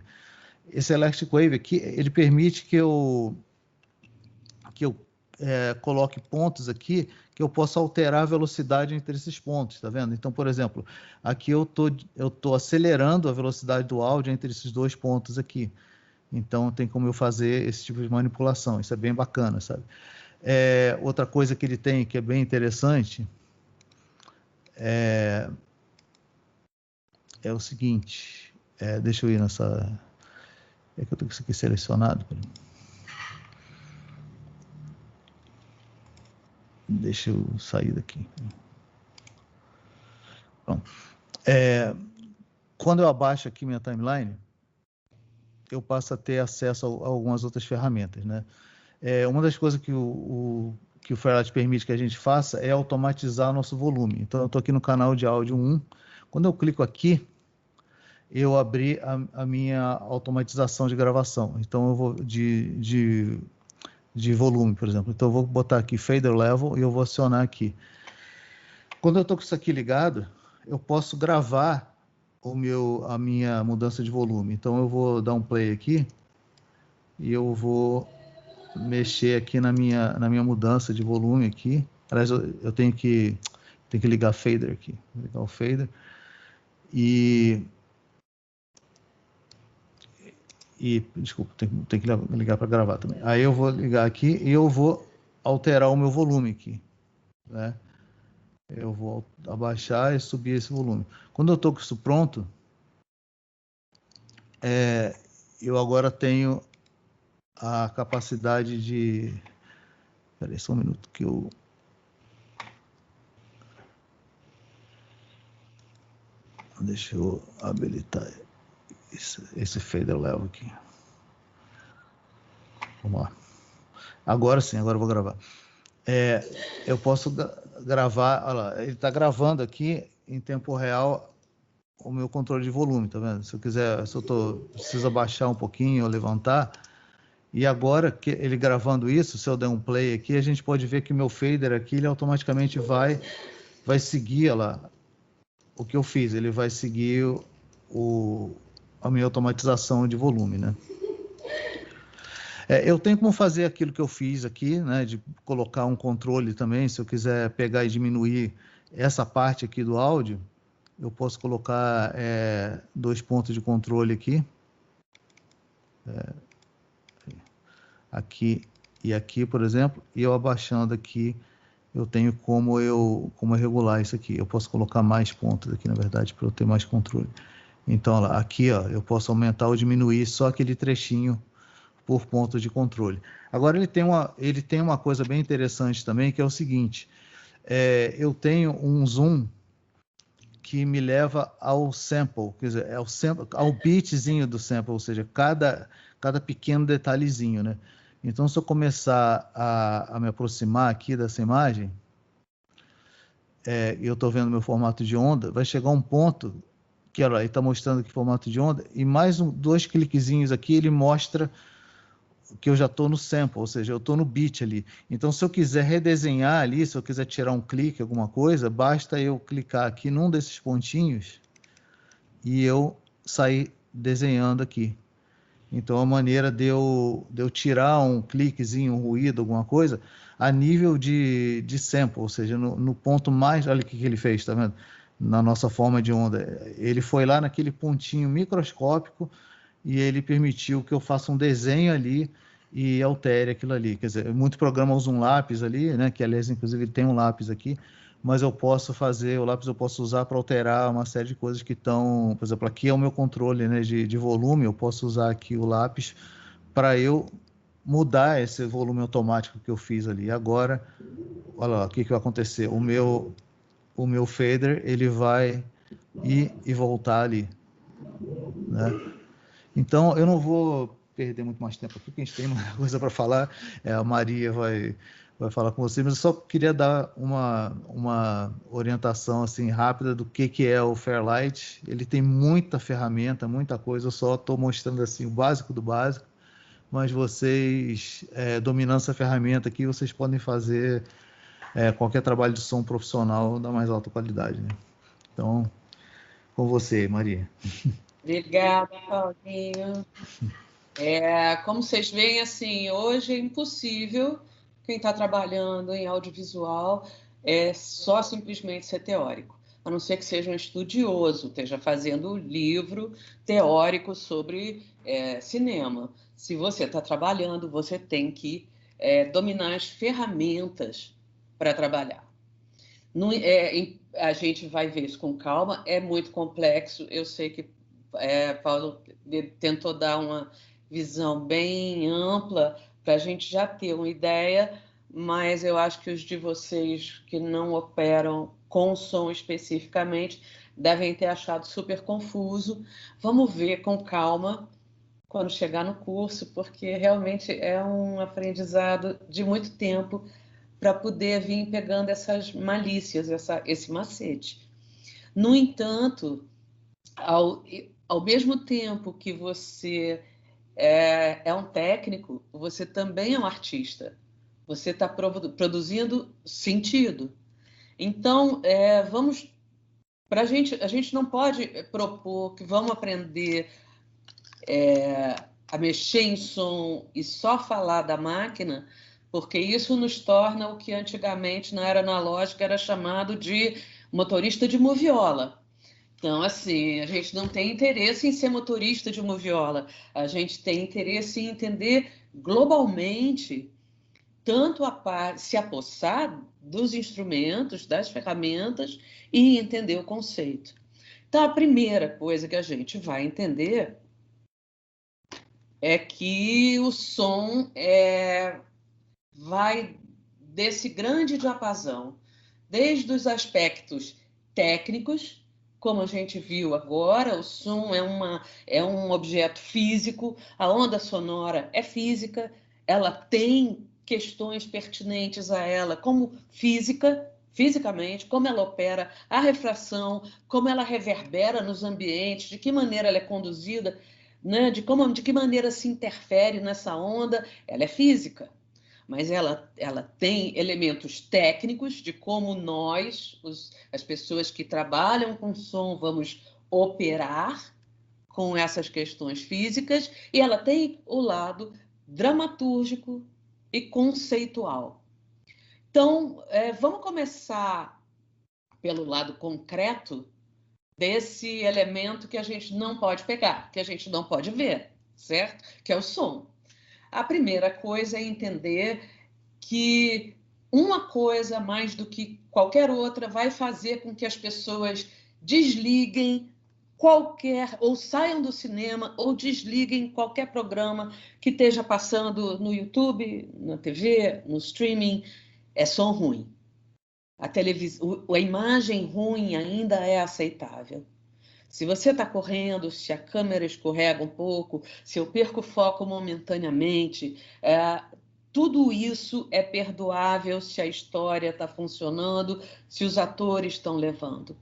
esse Elastic Wave aqui, ele permite que eu coloque pontos aqui que eu possa alterar a velocidade entre esses pontos, tá vendo? Então, por exemplo, aqui eu tô acelerando a velocidade do áudio entre esses dois pontos aqui. Então, tem como eu fazer esse tipo de manipulação. Isso é bem bacana, sabe? Outra coisa que ele tem que é bem interessante é o seguinte. Deixa eu ir nessa... É que eu tenho isso aqui selecionado. Deixa eu sair daqui. Pronto. Quando eu abaixo aqui minha timeline, eu passo a ter acesso a algumas outras ferramentas, né? Uma das coisas que o Fairlight permite que a gente faça é automatizar nosso volume. Então, eu estou aqui no canal de áudio 1. Quando eu clico aqui, eu abri a minha automatização de gravação. Então, eu vou de volume, por exemplo. Então, eu vou botar aqui Fader Level e eu vou acionar aqui. Quando eu estou com isso aqui ligado, eu posso gravar a minha mudança de volume. Então, eu vou dar um play aqui e eu vou mexer aqui na minha mudança de volume aqui. Aliás, eu tenho que ligar Fader aqui. Vou ligar o Fader. Desculpa, tem que ligar para gravar também. Aí eu vou ligar aqui e eu vou alterar o meu volume aqui, né? Eu vou abaixar e subir esse volume. Quando eu estou com isso pronto, eu agora tenho a capacidade de... Espera só um minuto que eu... Deixa eu habilitar esse fader level aqui. Vamos lá. Agora sim, agora eu vou gravar. Eu posso gravar, olha lá, ele está gravando aqui em tempo real o meu controle de volume, tá vendo? Se eu quiser, preciso abaixar um pouquinho ou levantar. E agora, que ele gravando isso, se eu der um play aqui, a gente pode ver que o meu fader aqui, ele automaticamente vai seguir, olha lá, o que eu fiz. Ele vai seguir a minha automatização de volume, né? Eu tenho como fazer aquilo que eu fiz aqui, né, de colocar um controle também. Se eu quiser pegar e diminuir essa parte aqui do áudio, eu posso colocar 2 pontos de controle aqui. Aqui e aqui, por exemplo, e eu abaixando aqui, eu tenho como eu regular isso aqui. Eu posso colocar mais pontos aqui, na verdade, para eu ter mais controle. Então, ó, aqui, ó, eu posso aumentar ou diminuir só aquele trechinho por ponto de controle. Agora, ele tem uma coisa bem interessante também, que é o seguinte: eu tenho um zoom que me leva ao sample, quer dizer, ao bitzinho do sample, ou seja, cada pequeno detalhezinho, né? Então, se eu começar a me aproximar aqui dessa imagem, e eu estou vendo meu formato de onda, vai chegar um ponto que ele está mostrando aqui formato de onda, e mais 2 cliquezinhos aqui, ele mostra que eu já estou no sample, ou seja, eu estou no bit ali. Então, se eu quiser redesenhar ali, se eu quiser tirar um clique, alguma coisa, basta eu clicar aqui num desses pontinhos e eu sair desenhando aqui. Então, a maneira de eu tirar um cliquezinho, um ruído, alguma coisa, a nível de sample, ou seja, no ponto mais... Olha o que ele fez, tá vendo? Na nossa forma de onda. Ele foi lá naquele pontinho microscópico e ele permitiu que eu faça um desenho ali e altere aquilo ali. Quer dizer, muito programa usa um lápis ali, né? Que, aliás, inclusive, ele tem um lápis aqui, mas eu posso fazer, o lápis eu posso usar para alterar uma série de coisas que estão... Por exemplo, aqui é o meu controle, né, de volume, eu posso usar aqui o lápis para eu mudar esse volume automático que eu fiz ali. Agora, olha lá, o que vai acontecer? O meu fader, ele vai ir e voltar ali, né? Então, eu não vou perder muito mais tempo aqui, porque a gente tem uma coisa para falar. A Maria vai falar com você, mas eu só queria dar uma orientação assim rápida do que é o Fairlight. Ele tem muita ferramenta, muita coisa. Eu só estou mostrando assim o básico do básico, mas vocês, dominando essa ferramenta aqui, vocês podem fazer qualquer trabalho de som profissional da mais alta qualidade, né? Então, com você, Maria.
Obrigada, Paulinho. Como vocês veem, assim, hoje é impossível quem está trabalhando em audiovisual só simplesmente ser teórico, a não ser que seja um estudioso, esteja fazendo um livro teórico sobre cinema. Se você está trabalhando, você tem que dominar as ferramentas para trabalhar. A gente vai ver isso com calma, é muito complexo. Eu sei que Paulo tentou dar uma visão bem ampla para a gente já ter uma ideia, mas eu acho que os de vocês que não operam com som especificamente devem ter achado super confuso. Vamos ver com calma quando chegar no curso, porque realmente é um aprendizado de muito tempo para poder vir pegando essas malícias, esse macete. No entanto, ao mesmo tempo que você é um técnico, você também é um artista. Você está produzindo sentido. Então, a gente não pode propor que vamos aprender a mexer em som e só falar da máquina, porque isso nos torna o que antigamente, na era analógica, era chamado de motorista de moviola. Então, assim, a gente não tem interesse em ser motorista de moviola, a gente tem interesse em entender globalmente tanto se apossar dos instrumentos, das ferramentas e entender o conceito. Então, a primeira coisa que a gente vai entender é que o som vai desse grande diapasão, desde os aspectos técnicos, como a gente viu agora, o som é um objeto físico, a onda sonora é física, ela tem questões pertinentes a ela, como fisicamente, como ela opera, a refração, como ela reverbera nos ambientes, de que maneira ela é conduzida, né? De que maneira se interfere nessa onda, ela é física. Mas ela tem elementos técnicos de como nós, as pessoas que trabalham com som, vamos operar com essas questões físicas, e ela tem o lado dramatúrgico e conceitual. Então, vamos começar pelo lado concreto desse elemento que a gente não pode pegar, que a gente não pode ver, certo? Que é o som. A primeira coisa é entender que uma coisa, mais do que qualquer outra, vai fazer com que as pessoas desliguem ou saiam do cinema, ou desliguem qualquer programa que esteja passando no YouTube, na TV, no streaming. É som ruim. A imagem ruim ainda é aceitável. Se você está correndo, se a câmera escorrega um pouco, se eu perco o foco momentaneamente, tudo isso é perdoável se a história está funcionando, se os atores estão levando.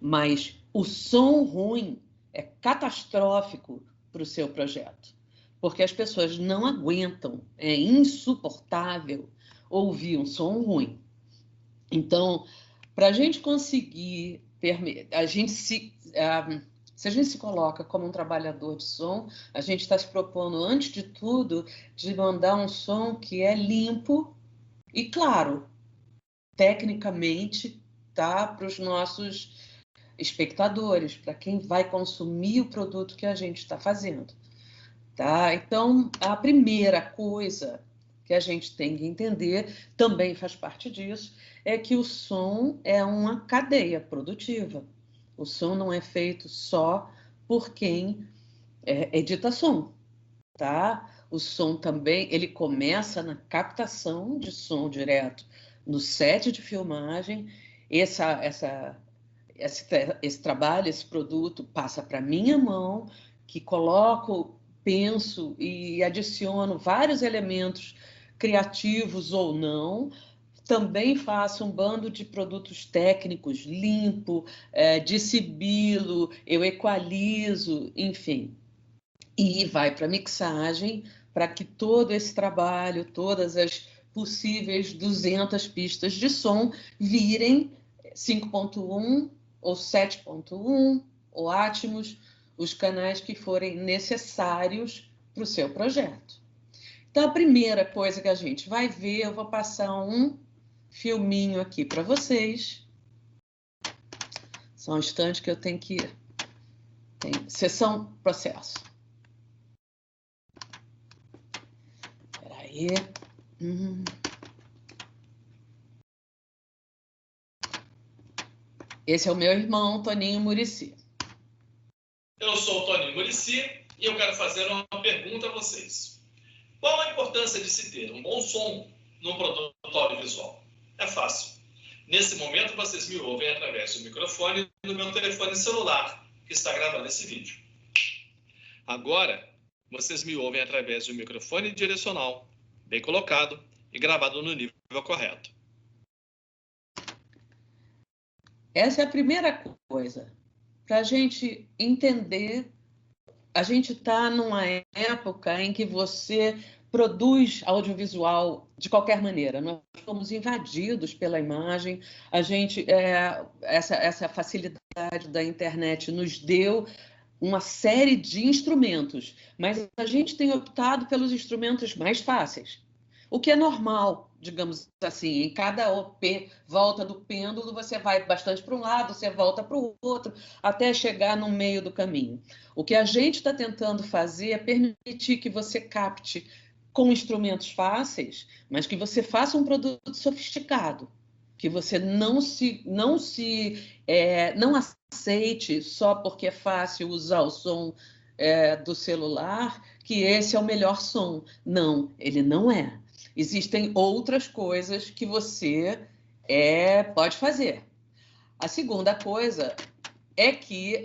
Mas o som ruim é catastrófico para o seu projeto, porque as pessoas não aguentam, é insuportável ouvir um som ruim. Então, para a gente conseguir, se a gente se coloca como um trabalhador de som, a gente está se propondo, antes de tudo, de mandar um som que é limpo e, claro, tecnicamente, tá, para os nossos espectadores, para quem vai consumir o produto que a gente está fazendo. Tá? Então, a primeira coisa que a gente tem que entender, também faz parte disso, é que o som é uma cadeia produtiva. O som não é feito só por quem edita som, tá? O som também, ele começa na captação de som direto, no set de filmagem. Esse trabalho, esse produto passa para minha mão, que coloco, penso e adiciono vários elementos criativos ou não. Também faço um bando de produtos técnicos, limpo, de sibilo, eu equalizo, enfim. E vai para a mixagem, para que todo esse trabalho, todas as possíveis 200 pistas de som virem 5.1 ou 7.1 ou Atmos os canais que forem necessários para o seu projeto. Então, a primeira coisa que a gente vai ver, eu vou passar um filminho aqui para vocês. Só um instante que eu tenho que... Sessão processo. Espera aí. Esse é o meu irmão, Toninho Muricy.
Eu sou o Toninho Muricy e eu quero fazer uma pergunta a vocês. Qual a importância de se ter um bom som num produto audiovisual? É fácil. Nesse momento, vocês me ouvem através do microfone do meu telefone celular, que está gravando esse vídeo. Agora, vocês me ouvem através do microfone direcional, bem colocado e gravado no nível correto.
Essa é a primeira coisa. Para a gente entender, a gente está numa época em que você produz audiovisual de qualquer maneira. Nós fomos invadidos pela imagem, a gente, essa facilidade da internet nos deu uma série de instrumentos, mas a gente tem optado pelos instrumentos mais fáceis, o que é normal, digamos assim. Em cada volta do pêndulo, você vai bastante para um lado, você volta para o outro, até chegar no meio do caminho. O que a gente está tentando fazer é permitir que você capte com instrumentos fáceis, mas que você faça um produto sofisticado, que você não aceite só porque é fácil usar o som do celular, que esse é o melhor som. Não, ele não é. Existem outras coisas que você pode fazer. A segunda coisa é que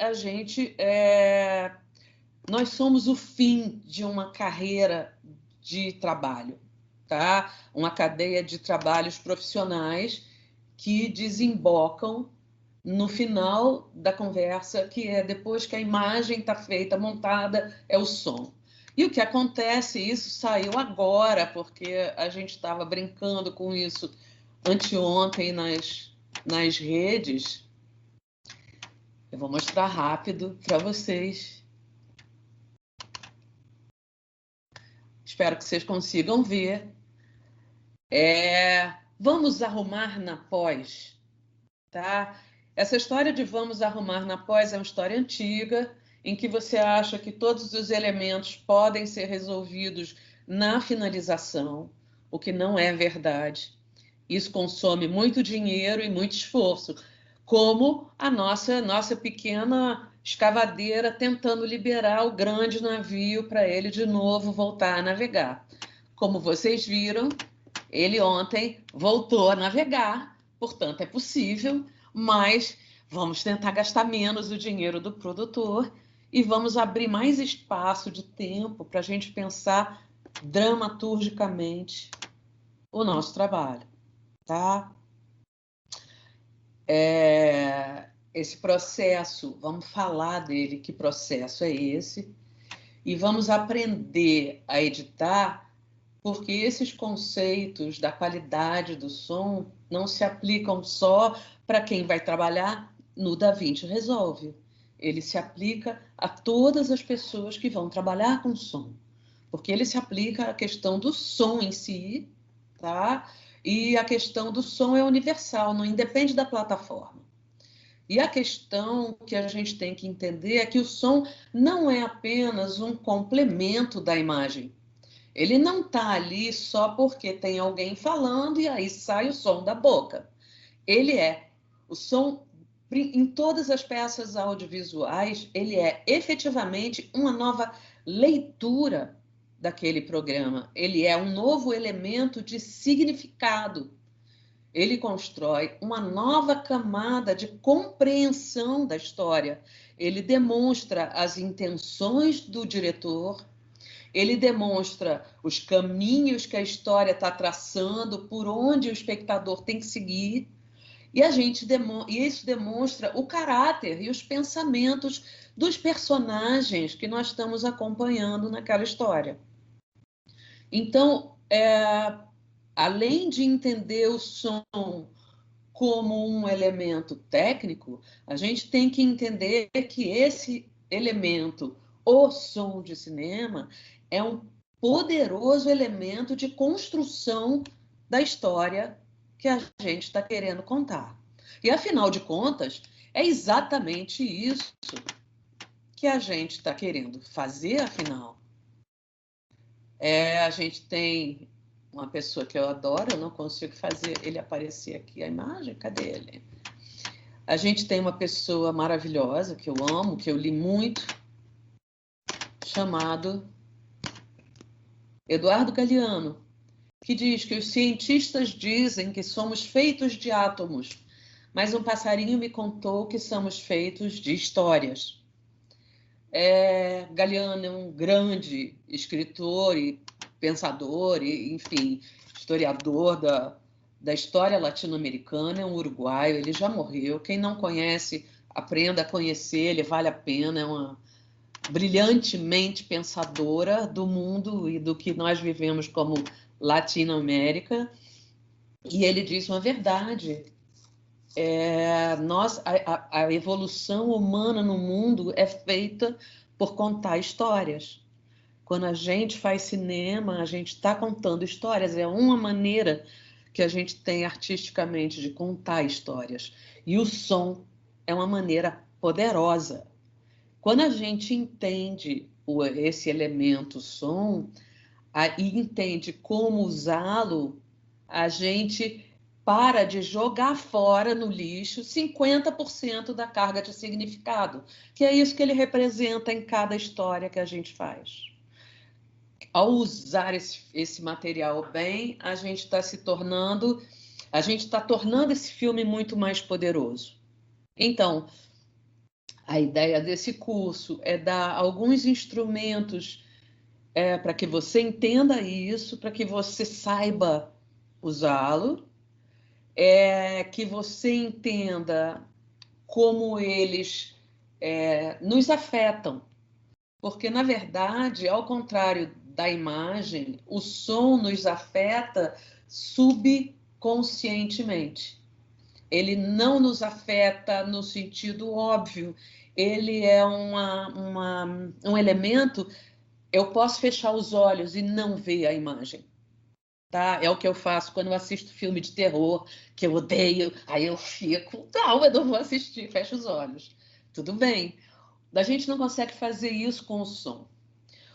nós somos o fim de uma carreira de trabalho, tá? Uma cadeia de trabalhos profissionais que desembocam no final da conversa, que é depois que a imagem está feita, montada, é o som. E o que acontece, isso saiu agora, porque a gente estava brincando com isso anteontem nas redes. Eu vou mostrar rápido para vocês. Espero que vocês consigam ver. Vamos arrumar na pós, tá? Essa história de vamos arrumar na pós é uma história antiga, em que você acha que todos os elementos podem ser resolvidos na finalização, o que não é verdade. Isso consome muito dinheiro e muito esforço, como a nossa pequena escavadeira tentando liberar o grande navio para ele de novo voltar a navegar. Como vocês viram, ele ontem voltou a navegar, portanto é possível, mas vamos tentar gastar menos o dinheiro do produtor e vamos abrir mais espaço de tempo para a gente pensar dramaturgicamente o nosso trabalho, tá? Esse processo, vamos falar dele, que processo é esse, e vamos aprender a editar, porque esses conceitos da qualidade do som não se aplicam só para quem vai trabalhar no DaVinci Resolve. Ele se aplica a todas as pessoas que vão trabalhar com som, porque ele se aplica à questão do som em si, tá? E a questão do som é universal, não independe da plataforma. E a questão que a gente tem que entender é que o som não é apenas um complemento da imagem. Ele não está ali só porque tem alguém falando e aí sai o som da boca. Ele o som, em todas as peças audiovisuais, ele é efetivamente uma nova leitura daquele programa. Ele é um novo elemento de significado. Ele constrói uma nova camada de compreensão da história. Ele demonstra as intenções do diretor, ele demonstra os caminhos que a história está traçando, por onde o espectador tem que seguir, e isso demonstra o caráter e os pensamentos dos personagens que nós estamos acompanhando naquela história. Então, além de entender o som como um elemento técnico, a gente tem que entender que esse elemento, o som de cinema, é um poderoso elemento de construção da história que a gente está querendo contar. E, afinal de contas, é exatamente isso que a gente está querendo fazer, afinal. A gente tem uma pessoa que eu adoro, eu não consigo fazer ele aparecer aqui, a imagem, cadê ele? A gente tem uma pessoa maravilhosa, que eu amo, que eu li muito, chamado Eduardo Galeano, que diz que os cientistas dizem que somos feitos de átomos, mas um passarinho me contou que somos feitos de histórias. Galeano é um grande escritor e pensador, e, enfim, historiador da história latino-americana, é um uruguaio, ele já morreu. Quem não conhece, aprenda a conhecer, ele vale a pena, é uma brilhantemente pensadora do mundo e do que nós vivemos como Latinoamérica. E ele diz uma verdade. A evolução humana no mundo é feita por contar histórias. Quando a gente faz cinema, a gente está contando histórias. É uma maneira que a gente tem artisticamente de contar histórias. E o som é uma maneira poderosa. Quando a gente entende esse elemento som e entende como usá-lo, a gente para de jogar fora no lixo 50% da carga de significado, que é isso que ele representa em cada história que a gente faz. Ao usar esse material bem, a gente está tornando esse filme muito mais poderoso. Então, a ideia desse curso é dar alguns instrumentos para que você entenda isso, para que você saiba usá-lo, que você entenda como eles nos afetam. Porque, na verdade, ao contrário da imagem, o som nos afeta subconscientemente. Ele não nos afeta no sentido óbvio. Ele é um elemento. Eu posso fechar os olhos e não ver a imagem. Tá? É o que eu faço quando eu assisto filme de terror, que eu odeio. Aí eu fico, não, eu não vou assistir, fecho os olhos. Tudo bem. A gente não consegue fazer isso com o som.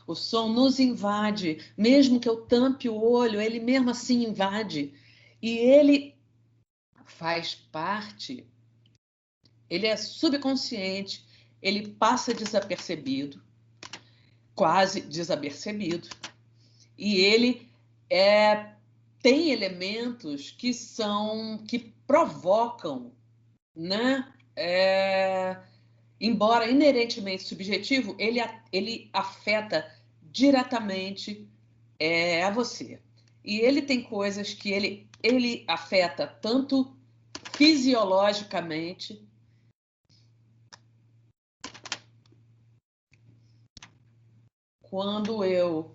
O som nos invade. Mesmo que eu tampe o olho, ele mesmo assim invade. E ele faz parte, ele é subconsciente, ele passa desapercebido, quase desapercebido, e ele tem elementos que provocam, né? Embora inerentemente subjetivo, ele afeta diretamente a você. E ele tem coisas que ele afeta tanto fisiologicamente, quando eu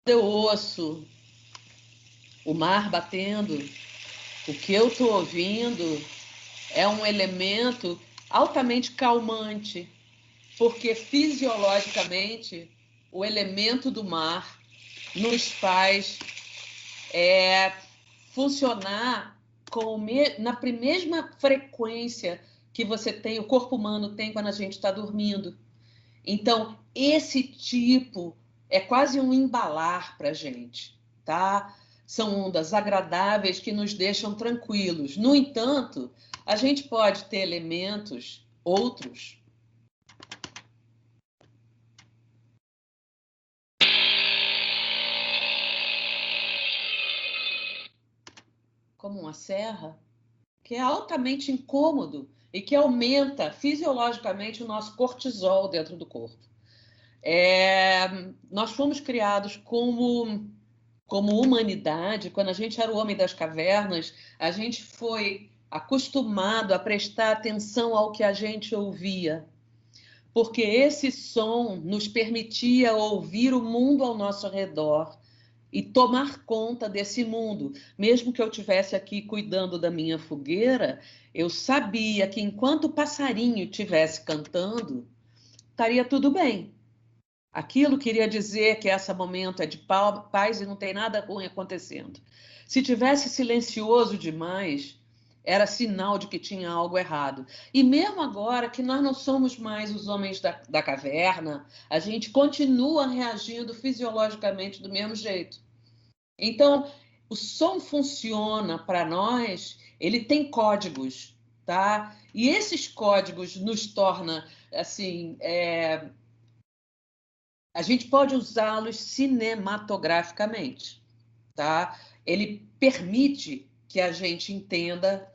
ouço o mar batendo, o que eu estou ouvindo é um elemento altamente calmante, porque fisiologicamente o elemento do mar nos faz funcionar na mesma frequência que o corpo humano tem quando a gente está dormindo. Então, esse tipo é quase um embalar para a gente, tá? São ondas agradáveis que nos deixam tranquilos. No entanto, a gente pode ter elementos outros como uma serra, que é altamente incômodo e que aumenta fisiologicamente o nosso cortisol dentro do corpo. Nós fomos criados como humanidade, quando a gente era o homem das cavernas, a gente foi acostumado a prestar atenção ao que a gente ouvia. porque esse som nos permitia ouvir o mundo ao nosso redor e tomar conta desse mundo. Mesmo que eu estivesse aqui cuidando da minha fogueira, eu sabia que enquanto o passarinho estivesse cantando, estaria tudo bem. Aquilo queria dizer que esse momento é de paz e não tem nada ruim acontecendo. Se tivesse silencioso demais, era sinal de que tinha algo errado. E mesmo agora que nós não somos mais os homens da caverna, a gente continua reagindo fisiologicamente do mesmo jeito. Então, o som funciona para nós, ele tem códigos, tá? E esses códigos nos torna, assim, a gente pode usá-los cinematograficamente, tá? Ele permite que a gente entenda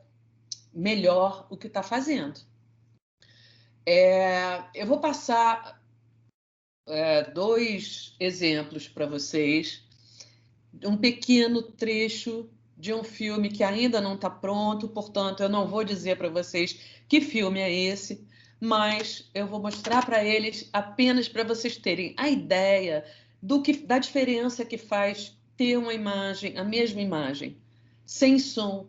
melhor o que está fazendo. Eu vou passar 2 exemplos para vocês, um pequeno trecho de um filme que ainda não está pronto, portanto, eu não vou dizer para vocês que filme é esse, mas eu vou mostrar para eles apenas para vocês terem a ideia da diferença que faz ter uma imagem, a mesma imagem, sem som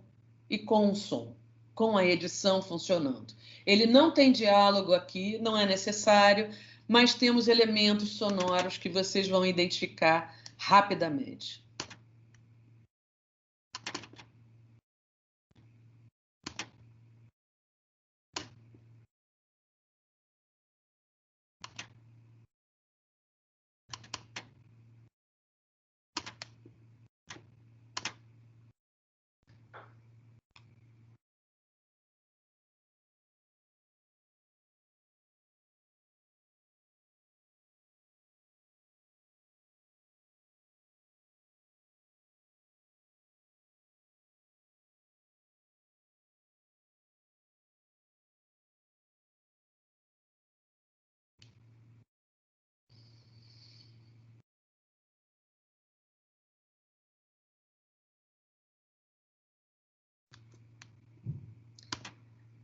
e com som, com a edição funcionando. Ele não tem diálogo aqui, não é necessário, mas temos elementos sonoros que vocês vão identificar rapidamente.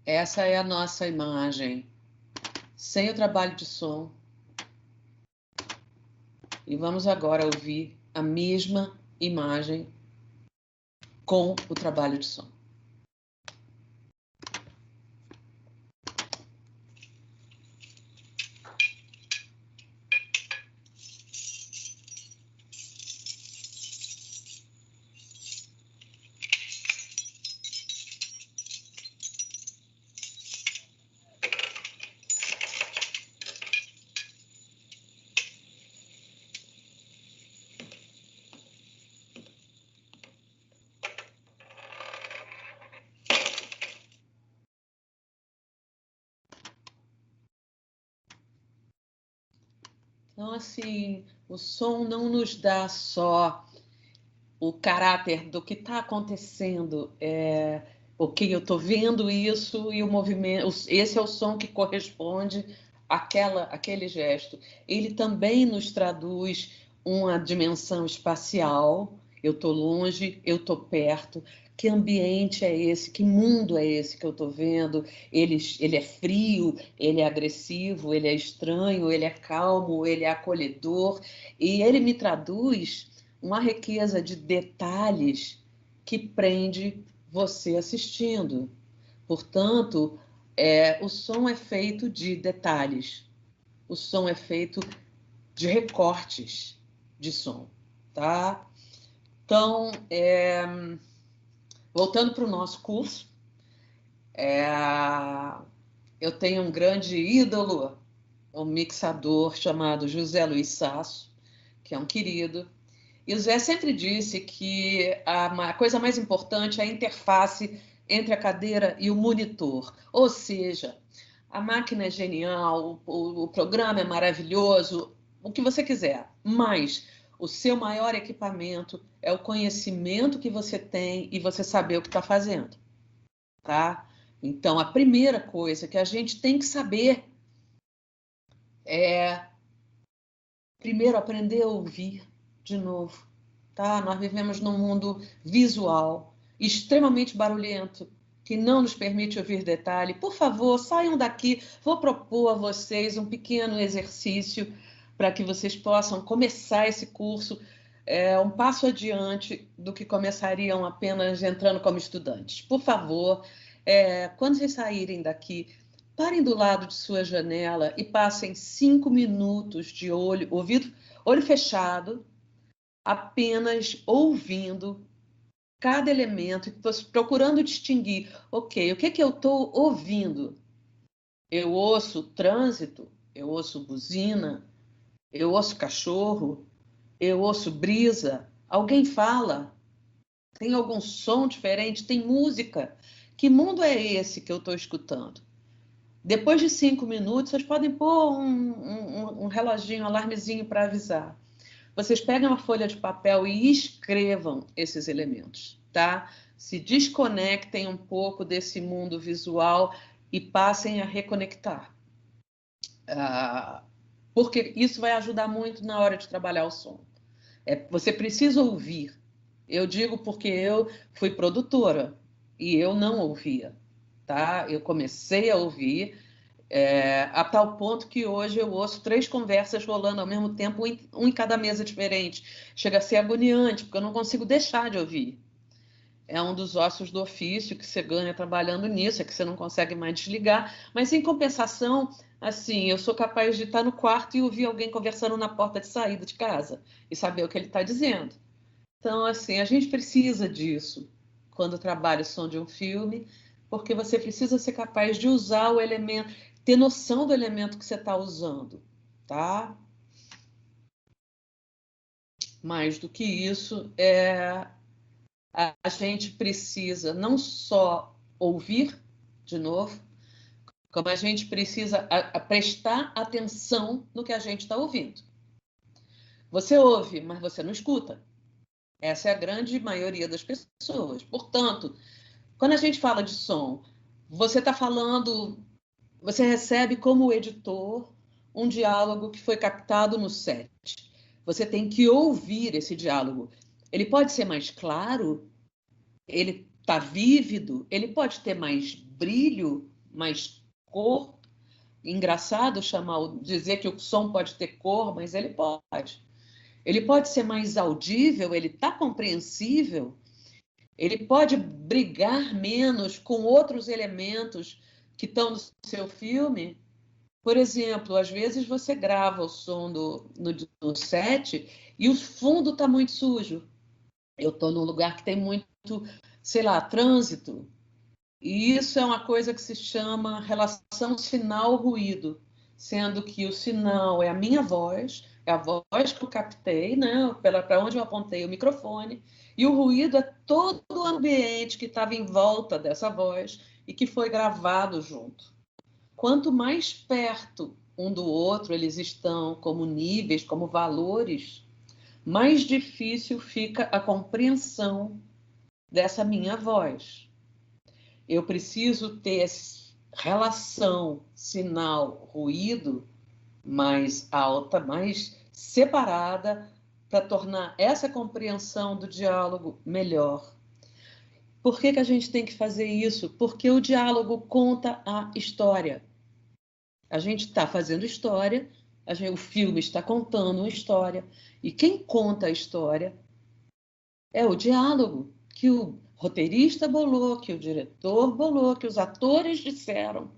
Essa é a nossa imagem, sem o trabalho de som. E vamos agora ouvir a mesma imagem com o trabalho de som. Então, assim, o som não nos dá só o caráter do que está acontecendo. Ok, eu estou vendo isso e o movimento, esse é o som que corresponde àquele gesto. Ele também nos traduz uma dimensão espacial. Eu estou longe, eu estou perto. Que ambiente é esse? Que mundo é esse que eu estou vendo? Ele é frio, ele é agressivo, ele é estranho, ele é calmo, ele é acolhedor. E ele me traduz uma riqueza de detalhes que prende você assistindo. Portanto, o som é feito de detalhes. O som é feito de recortes de som, tá? Então, voltando para o nosso curso, eu tenho um grande ídolo, um mixador chamado José Luiz Sasso, que é um querido. E o Zé sempre disse que a coisa mais importante é a interface entre a cadeira e o monitor. Ou seja, a máquina é genial, o programa é maravilhoso, o que você quiser, mas o seu maior equipamento é o conhecimento que você tem e você saber o que está fazendo, tá? Então, a primeira coisa que a gente tem que saber é, primeiro, aprender a ouvir de novo, tá? Nós vivemos num mundo visual extremamente barulhento, que não nos permite ouvir detalhe, por favor, saiam daqui. Vou propor a vocês um pequeno exercício para que vocês possam começar esse curso um passo adiante do que começariam apenas entrando como estudantes. Por favor, quando vocês saírem daqui, parem do lado de sua janela e passem 5 minutos de olho fechado, apenas ouvindo cada elemento, procurando distinguir, ok, o que eu estou ouvindo? Eu ouço trânsito, eu ouço buzina, eu ouço cachorro, eu ouço brisa, alguém fala, tem algum som diferente, tem música. Que mundo é esse que eu estou escutando? Depois de 5 minutos, vocês podem pôr um reloginho, um alarmezinho para avisar. Vocês pegam uma folha de papel e escrevam esses elementos, tá? Se desconectem um pouco desse mundo visual e passem a reconectar. Porque isso vai ajudar muito na hora de trabalhar o som. Você precisa ouvir. Eu digo porque eu fui produtora e eu não ouvia, tá? Eu comecei a ouvir a tal ponto que hoje eu ouço 3 conversas rolando ao mesmo tempo, um em cada mesa diferente. Chega a ser agoniante, porque eu não consigo deixar de ouvir. É um dos ossos do ofício que você ganha trabalhando nisso, é que você não consegue mais desligar. Mas, em compensação, assim, eu sou capaz de estar no quarto e ouvir alguém conversando na porta de saída de casa e saber o que ele está dizendo. Então, assim, a gente precisa disso quando trabalha o som de um filme, porque você precisa ser capaz de usar o elemento, ter noção do elemento que você está usando, tá? Mais do que isso, a gente precisa não só ouvir, de novo, como a gente precisa prestar atenção no que a gente está ouvindo. Você ouve, mas você não escuta. Essa é a grande maioria das pessoas. Portanto, quando a gente fala de som, você está falando, você recebe como editor um diálogo que foi captado no set. Você tem que ouvir esse diálogo. Ele pode ser mais claro, ele está vívido, ele pode ter mais brilho, mais cor. Engraçado dizer que o som pode ter cor, mas ele pode. Ele pode ser mais audível, ele está compreensível, ele pode brigar menos com outros elementos que estão no seu filme. Por exemplo, às vezes você grava o som no set e o fundo está muito sujo. Eu estou num lugar que tem muito, sei lá, trânsito. E isso é uma coisa que se chama relação sinal-ruído, sendo que o sinal é a minha voz, é a voz que eu captei, né, para onde eu apontei o microfone, e o ruído é todo o ambiente que estava em volta dessa voz e que foi gravado junto. Quanto mais perto um do outro eles estão, como níveis, como valores, mais difícil fica a compreensão dessa minha voz. Eu preciso ter essa relação sinal-ruído mais alta, mais separada, para tornar essa compreensão do diálogo melhor. Por que a gente tem que fazer isso? Porque o diálogo conta a história. A gente está fazendo história, o filme está contando uma história, e quem conta a história é o diálogo que o roteirista bolou, que o diretor bolou, que os atores disseram.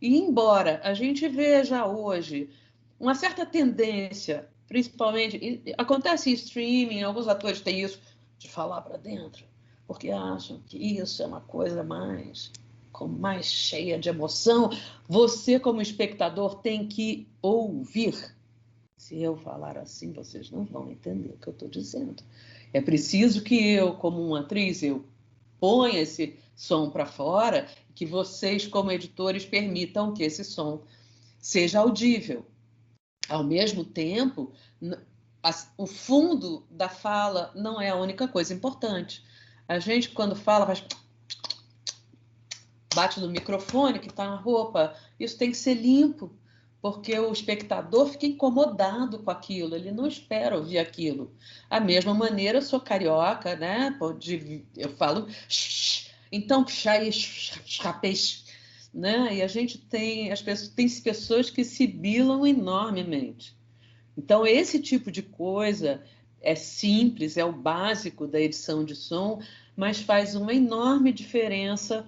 E embora a gente veja hoje uma certa tendência, principalmente, acontece em streaming, alguns atores têm isso, de falar para dentro, porque acham que isso é uma coisa mais cheia de emoção. Você, como espectador, tem que ouvir. Se eu falar assim, vocês não vão entender o que eu estou dizendo. É preciso que eu, como uma atriz, eu ponha esse som para fora, que vocês, como editores, permitam que esse som seja audível. Ao mesmo tempo, o fundo da fala não é a única coisa importante. A gente, quando fala, bate no microfone que está na roupa. Isso tem que ser limpo, porque o espectador fica incomodado com aquilo, ele não espera ouvir aquilo. Da mesma maneira, eu sou carioca, né? Eu falo Então, chapéus, né? E a gente tem pessoas que sibilam enormemente. Então, esse tipo de coisa é simples, é o básico da edição de som, mas faz uma enorme diferença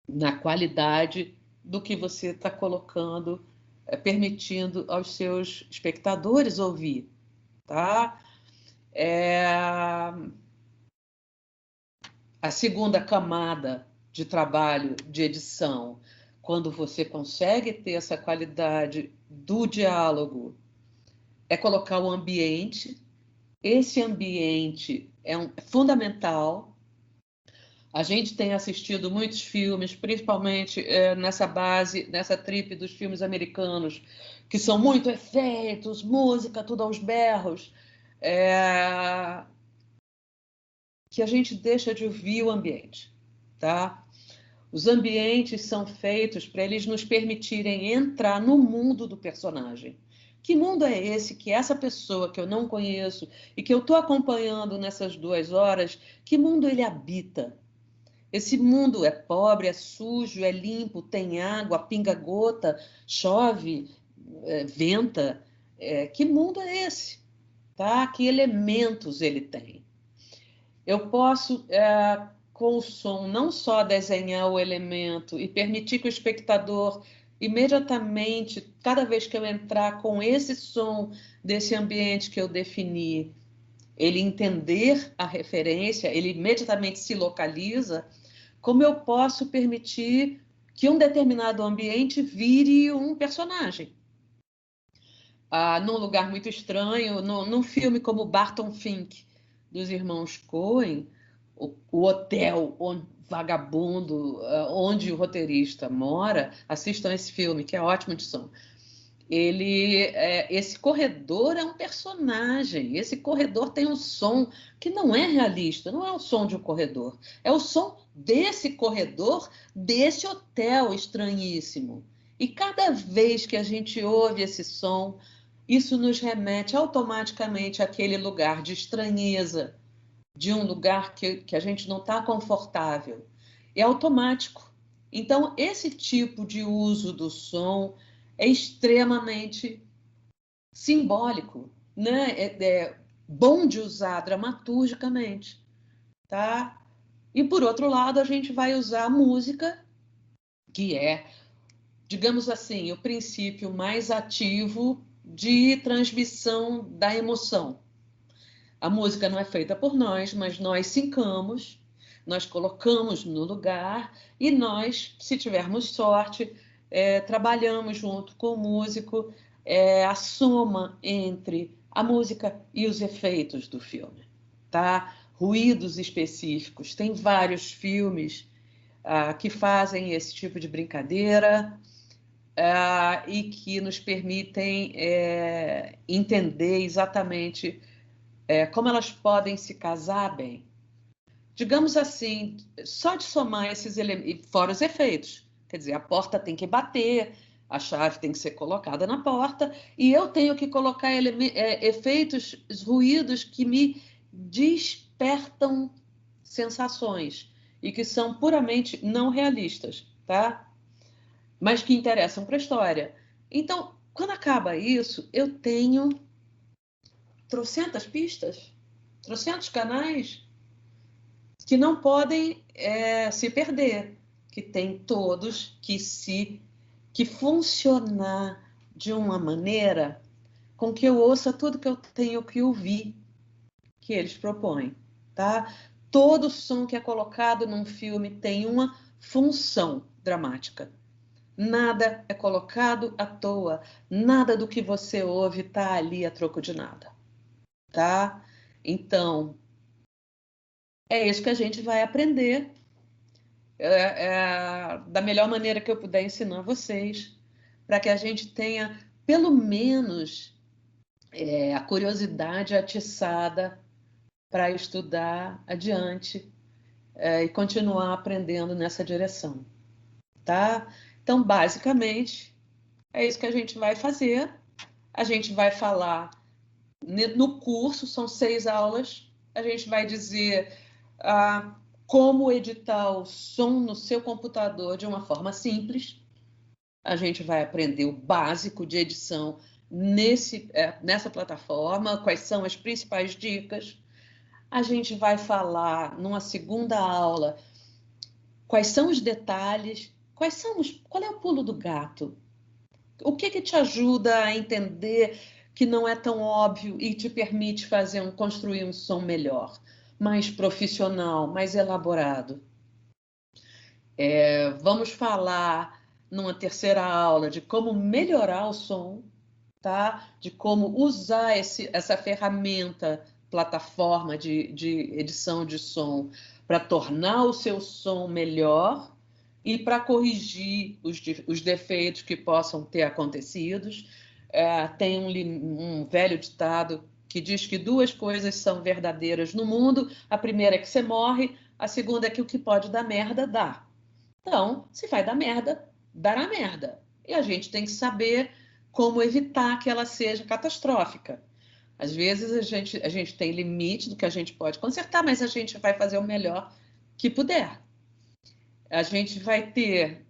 na qualidade do que você está colocando, permitindo aos seus espectadores ouvir, tá? A segunda camada de trabalho de edição, quando você consegue ter essa qualidade do diálogo, é colocar o ambiente. Esse ambiente é fundamental. A gente tem assistido muitos filmes, principalmente nessa trip dos filmes americanos, que são muito efeitos, música, tudo aos berros, que a gente deixa de ouvir o ambiente, tá? Os ambientes são feitos para eles nos permitirem entrar no mundo do personagem. Que mundo é esse que essa pessoa que eu não conheço e que eu estou acompanhando nessas 2 horas, que mundo ele habita? Esse mundo é pobre, é sujo, é limpo, tem água, pinga gota, chove, venta. Que mundo é esse? Tá? Que elementos ele tem? Eu posso, com o som, não só desenhar o elemento e permitir que o espectador, imediatamente, cada vez que eu entrar com esse som desse ambiente que eu defini, ele entender a referência, ele imediatamente se localiza, como eu posso permitir que um determinado ambiente vire um personagem. Num lugar muito estranho, num filme como Barton Fink, dos irmãos Coen, o hotel vagabundo, onde o roteirista mora, assistam esse filme, que é ótimo de som. Esse corredor é um personagem, esse corredor tem um som que não é realista, não é o som de um corredor, é o som desse corredor, desse hotel estranhíssimo. E cada vez que a gente ouve esse som, isso nos remete automaticamente àquele lugar de estranheza, de um lugar que a gente não está confortável. É automático. Então, esse tipo de uso do som é extremamente simbólico, né? É bom de usar dramaturgicamente, tá? E, por outro lado, a gente vai usar a música, que é, digamos assim, o princípio mais ativo de transmissão da emoção. A música não é feita por nós, mas nós sincamos, nós colocamos no lugar e nós, se tivermos sorte, trabalhamos junto com o músico a soma entre a música e os efeitos do filme, tá? Ruídos específicos. Tem vários filmes que fazem esse tipo de brincadeira e que nos permitem entender exatamente como elas podem se casar bem. Digamos assim, só de somar esses elementos, fora os efeitos. Quer dizer, a porta tem que bater, a chave tem que ser colocada na porta, e eu tenho que colocar efeitos, ruídos que me despertam sensações e que são puramente não realistas, tá? Mas que interessam para a história. Então, quando acaba isso, eu tenho trocentas pistas, trocentos canais que não podem se perder, que tem todos que funcionar de uma maneira com que eu ouça tudo que eu tenho que ouvir que eles propõem, tá? Todo som que é colocado num filme tem uma função dramática. Nada é colocado à toa, nada do que você ouve está ali a troco de nada, tá? Então, é isso que a gente vai aprender da melhor maneira que eu puder ensinar vocês, para que a gente tenha, pelo menos, a curiosidade atiçada para estudar adiante e continuar aprendendo nessa direção, tá? Então, basicamente, é isso que a gente vai fazer. A gente vai falar no curso, são 6 aulas, a gente vai dizer como editar o som no seu computador de uma forma simples. A gente vai aprender o básico de edição nessa plataforma, quais são as principais dicas. A gente vai falar numa segunda aula quais são os detalhes, qual é o pulo do gato, o que te ajuda a entender que não é tão óbvio e te permite construir um som melhor, mais profissional, mais elaborado. Vamos falar numa terceira aula de como melhorar o som, tá? De como usar essa ferramenta, plataforma de edição de som para tornar o seu som melhor e para corrigir os defeitos que possam ter acontecido. Tem um velho ditado que diz que 2 coisas são verdadeiras no mundo. A primeira é que você morre, a segunda é que o que pode dar merda, dá. Então, se vai dar merda, dará merda. E a gente tem que saber como evitar que ela seja catastrófica. Às vezes a gente tem limite do que a gente pode consertar, mas a gente vai fazer o melhor que puder. A gente vai ter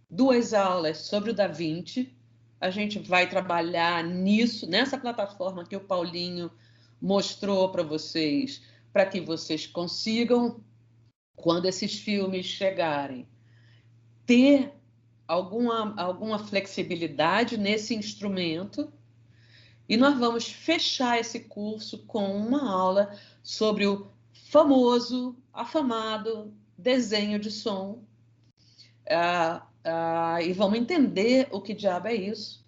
2 aulas sobre o DaVinci. A gente vai trabalhar nessa plataforma que o Paulinho mostrou para vocês, para que vocês consigam, quando esses filmes chegarem, ter alguma flexibilidade nesse instrumento. E nós vamos fechar esse curso com uma aula sobre o afamado desenho de som. E vamos entender o que diabo é isso.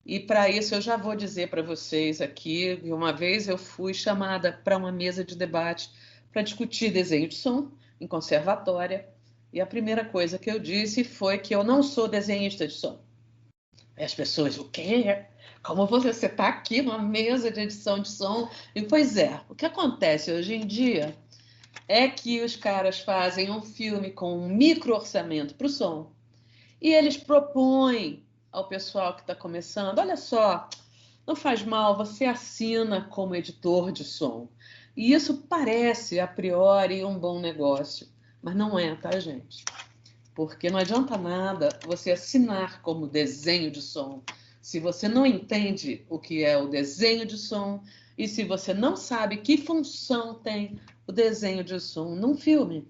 E para isso eu já vou dizer para vocês aqui, uma vez eu fui chamada para uma mesa de debate para discutir desenho de som em conservatória, e a primeira coisa que eu disse foi que eu não sou desenhista de som. E as pessoas, o quê? Como você está aqui numa mesa de edição de som? E pois é, o que acontece hoje em dia é que os caras fazem um filme com um micro orçamento para o som e eles propõem ao pessoal que está começando, olha só, não faz mal, você assina como editor de som. E isso parece, a priori, um bom negócio, mas não é, tá, gente? Porque não adianta nada você assinar como desenho de som se você não entende o que é o desenho de som e se você não sabe que função tem o desenho de som num filme.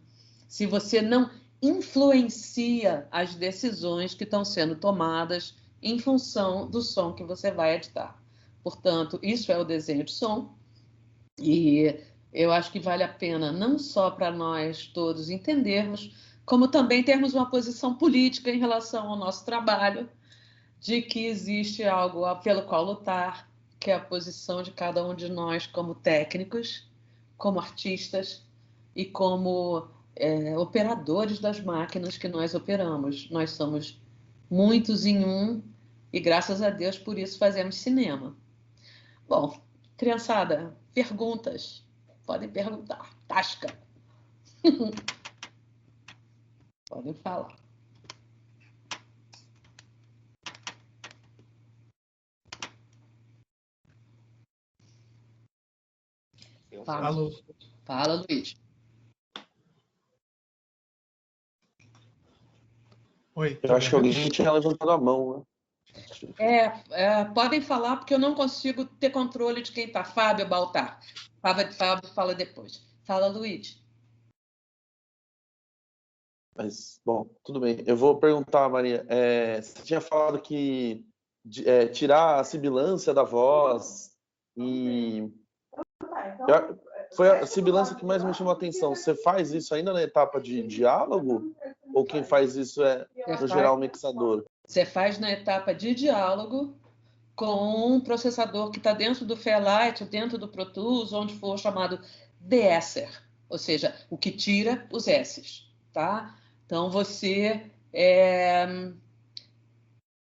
Se você não influencia as decisões que estão sendo tomadas em função do som que você vai editar. Portanto, isso é o desenho de som. E eu acho que vale a pena não só para nós todos entendermos, como também termos uma posição política em relação ao nosso trabalho, de que existe algo pelo qual lutar, que é a posição de cada um de nós como técnicos, como artistas e como operadores das máquinas que nós operamos. Nós somos muitos em um e, graças a Deus, por isso fazemos cinema. Bom, criançada, perguntas? Podem perguntar. Tasca. Podem falar. Fala, Luiz.
Oi. Eu acho que alguém tinha levantado a mão, né?
Podem falar, porque eu não consigo ter controle de quem está. Fábio, Baltar. Fábio fala depois. Fala, Luiz.
Mas, bom, tudo bem. Eu vou perguntar, Maria. Você tinha falado que tirar a sibilância da voz e... Foi a sibilância que mais me chamou a atenção. Você faz isso ainda na etapa de diálogo? Ou quem faz isso no geral, o mixador?
Você faz na etapa de diálogo com um processador que está dentro do Fairlight, dentro do Pro Tools, onde for chamado de-esser, ou seja, o que tira os S's, tá? Então, você,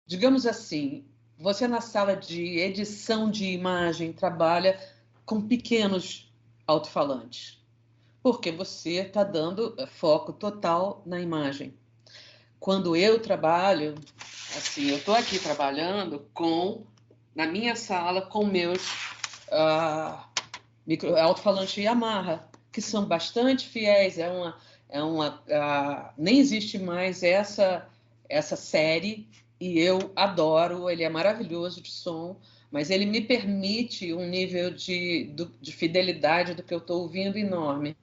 digamos assim, você na sala de edição de imagem trabalha com pequenos alto-falantes, porque você está dando foco total na imagem. Quando eu trabalho, assim, eu estou aqui trabalhando na minha sala com meus alto-falantes Yamaha, que são bastante fiéis. Nem existe mais essa série, e eu adoro, ele é maravilhoso de som, mas ele me permite um nível de fidelidade do que eu estou ouvindo enorme.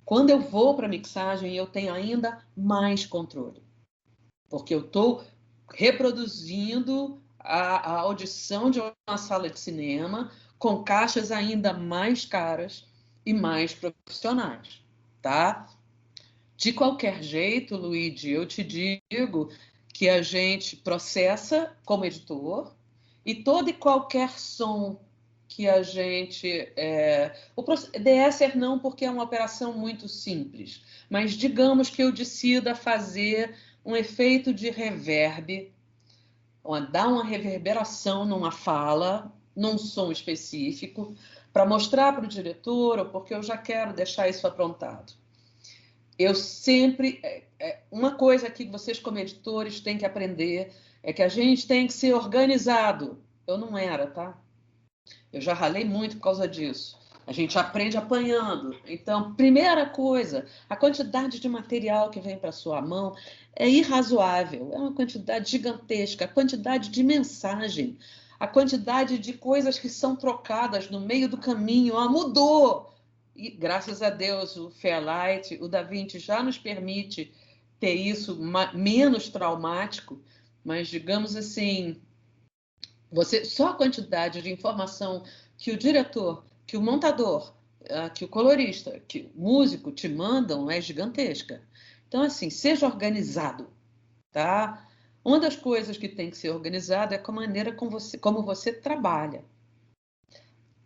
Quando eu vou para a mixagem, eu tenho ainda mais controle, porque eu estou reproduzindo a audição de uma sala de cinema com caixas ainda mais caras e mais profissionais, tá? De qualquer jeito, Luigi, eu te digo que a gente processa como editor, e todo e qualquer som que a gente... O DSer não, porque é uma operação muito simples, mas digamos que eu decida fazer um efeito de reverb, ou dar uma reverberação numa fala, num som específico, para mostrar para o diretor, ou porque eu já quero deixar isso aprontado. Eu sempre... Uma coisa que vocês, como editores, têm que aprender é que a gente tem que ser organizado. Eu não era, tá? Eu já ralei muito por causa disso. A gente aprende apanhando. Então, primeira coisa, a quantidade de material que vem para sua mão é irrazoável. É uma quantidade gigantesca. A quantidade de mensagem, a quantidade de coisas que são trocadas no meio do caminho. Mudou! E, graças a Deus, o Fairlight, o DaVinci já nos permite ter isso menos traumático, mas, digamos assim, só a quantidade de informação que o diretor, que o montador, que o colorista, que o músico te mandam é gigantesca. Então, assim, seja organizado, tá? Uma das coisas que tem que ser organizada é com a maneira como você trabalha.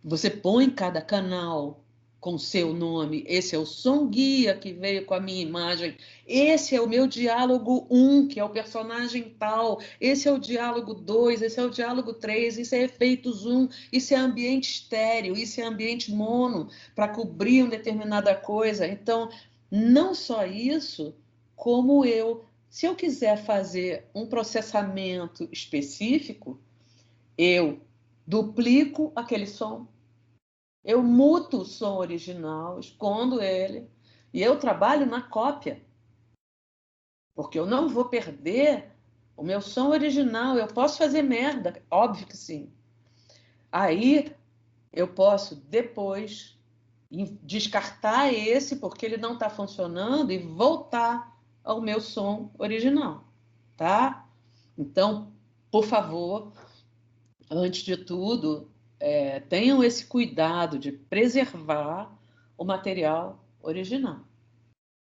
Você põe cada canal com seu nome. Esse é o som guia que veio com a minha imagem. Esse é o meu diálogo 1, que é o personagem tal. Esse é o diálogo 2, esse é o diálogo 3, isso é efeito zoom, isso é ambiente estéreo, isso é ambiente mono, para cobrir uma determinada coisa. Então, não só isso, como se eu quiser fazer um processamento específico, eu duplico aquele som, eu muto o som original, escondo ele, e eu trabalho na cópia, porque eu não vou perder o meu som original. Eu posso fazer merda, óbvio que sim. Aí eu posso depois descartar esse, porque ele não está funcionando, e voltar ao meu som original, tá? Então, por favor, antes de tudo, tenham esse cuidado de preservar o material original.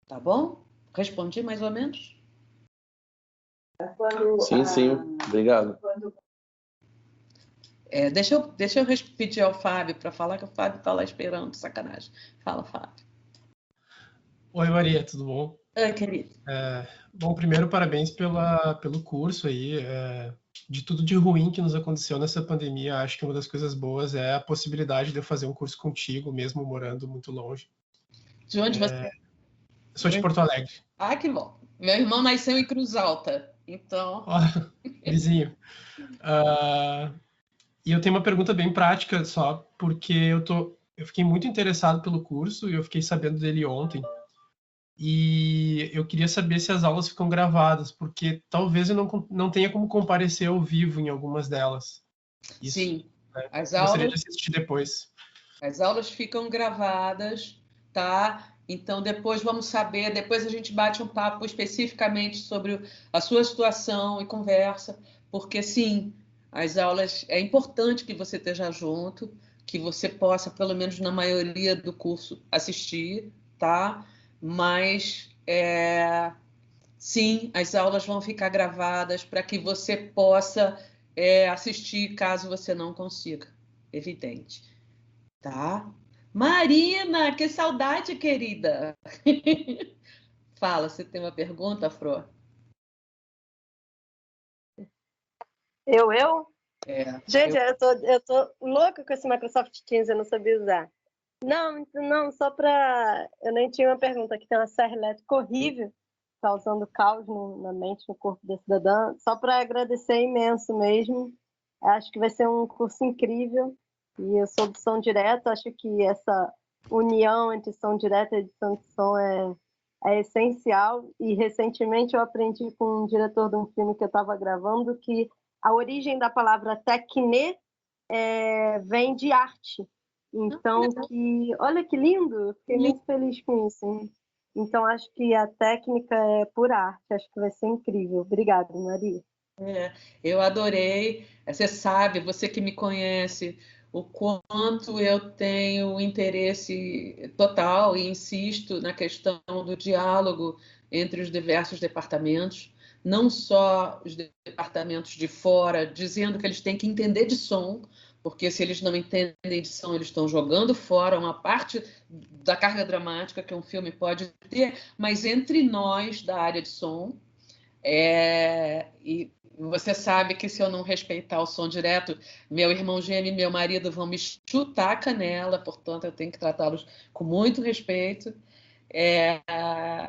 Tá bom? Respondi mais ou menos?
Sim. Obrigado.
Deixa eu pedir ao Fábio para falar, que o Fábio está lá esperando, sacanagem. Fala, Fábio.
Oi, Maria, tudo bom?
Oi, querido.
Bom, primeiro, parabéns pelo curso aí. De tudo de ruim que nos aconteceu nessa pandemia, acho que uma das coisas boas é a possibilidade de eu fazer um curso contigo, mesmo morando muito longe.
De onde você é?
Sou de Porto Alegre.
Ah, que bom. Meu irmão nasceu em Cruz Alta, então...
Vizinho. E eu tenho uma pergunta bem prática só, porque eu fiquei muito interessado pelo curso e eu fiquei sabendo dele ontem. E eu queria saber se as aulas ficam gravadas, porque talvez eu não tenha como comparecer ao vivo em algumas delas. Isso,
sim.
Né?
As
Gostaria
aulas...
de assistir depois.
As aulas ficam gravadas, tá? Então, depois vamos saber, depois a gente bate um papo especificamente sobre a sua situação e conversa, porque, sim, as aulas, é importante que você esteja junto, que você possa, pelo menos na maioria do curso, assistir, tá? Mas, sim, as aulas vão ficar gravadas para que você possa assistir caso você não consiga, evidente. Tá? Marina, que saudade, querida! Fala, você tem uma pergunta, Fro?
Eu? Gente, eu tô louca com esse Microsoft Teams, eu não sabia usar. Não, só para... Eu nem tinha uma pergunta, aqui tem uma serra elétrica horrível, causando caos na mente, no corpo da cidadã. Só para agradecer imenso mesmo. Acho que vai ser um curso incrível. E eu sou do som direto, acho que essa união entre som direto e edição de som é essencial. E recentemente eu aprendi com um diretor de um filme que eu estava gravando que a origem da palavra techne vem de arte. Então, olha que lindo, fiquei muito feliz com isso. Hein? Então, acho que a técnica é por arte, acho que vai ser incrível. Obrigada, Maria.
Eu adorei. Você sabe, você que me conhece, o quanto eu tenho interesse total e insisto na questão do diálogo entre os diversos departamentos, não só os departamentos de fora, dizendo que eles têm que entender de som, porque se eles não entendem de som, eles estão jogando fora uma parte da carga dramática que um filme pode ter, mas entre nós da área de som, e você sabe que se eu não respeitar o som direto, meu irmão gêmeo e meu marido vão me chutar a canela, portanto eu tenho que tratá-los com muito respeito.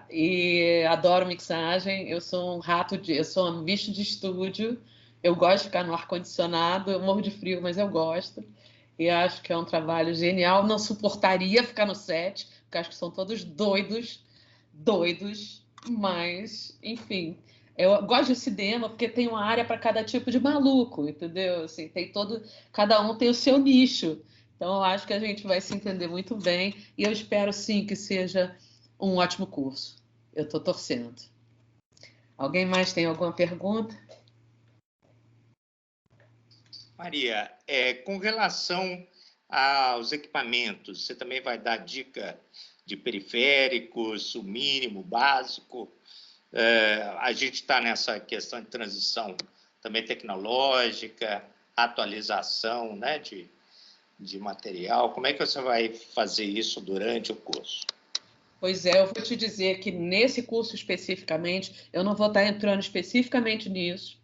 E adoro mixagem, eu sou um bicho de estúdio, eu gosto de ficar no ar-condicionado, eu morro de frio, mas eu gosto. E acho que é um trabalho genial. Não suportaria ficar no set, porque acho que são todos doidos, mas, enfim. Eu gosto de cinema porque tem uma área para cada tipo de maluco, entendeu? Assim, cada um tem o seu nicho. Então, eu acho que a gente vai se entender muito bem e eu espero, sim, que seja um ótimo curso. Eu estou torcendo. Alguém mais tem alguma pergunta?
Maria, com relação aos equipamentos, você também vai dar dica de periféricos, o mínimo, o básico? A gente está nessa questão de transição também tecnológica, atualização, né, de material. Como é que você vai fazer isso durante o curso?
Pois eu vou te dizer que nesse curso especificamente, eu não vou estar entrando especificamente nisso.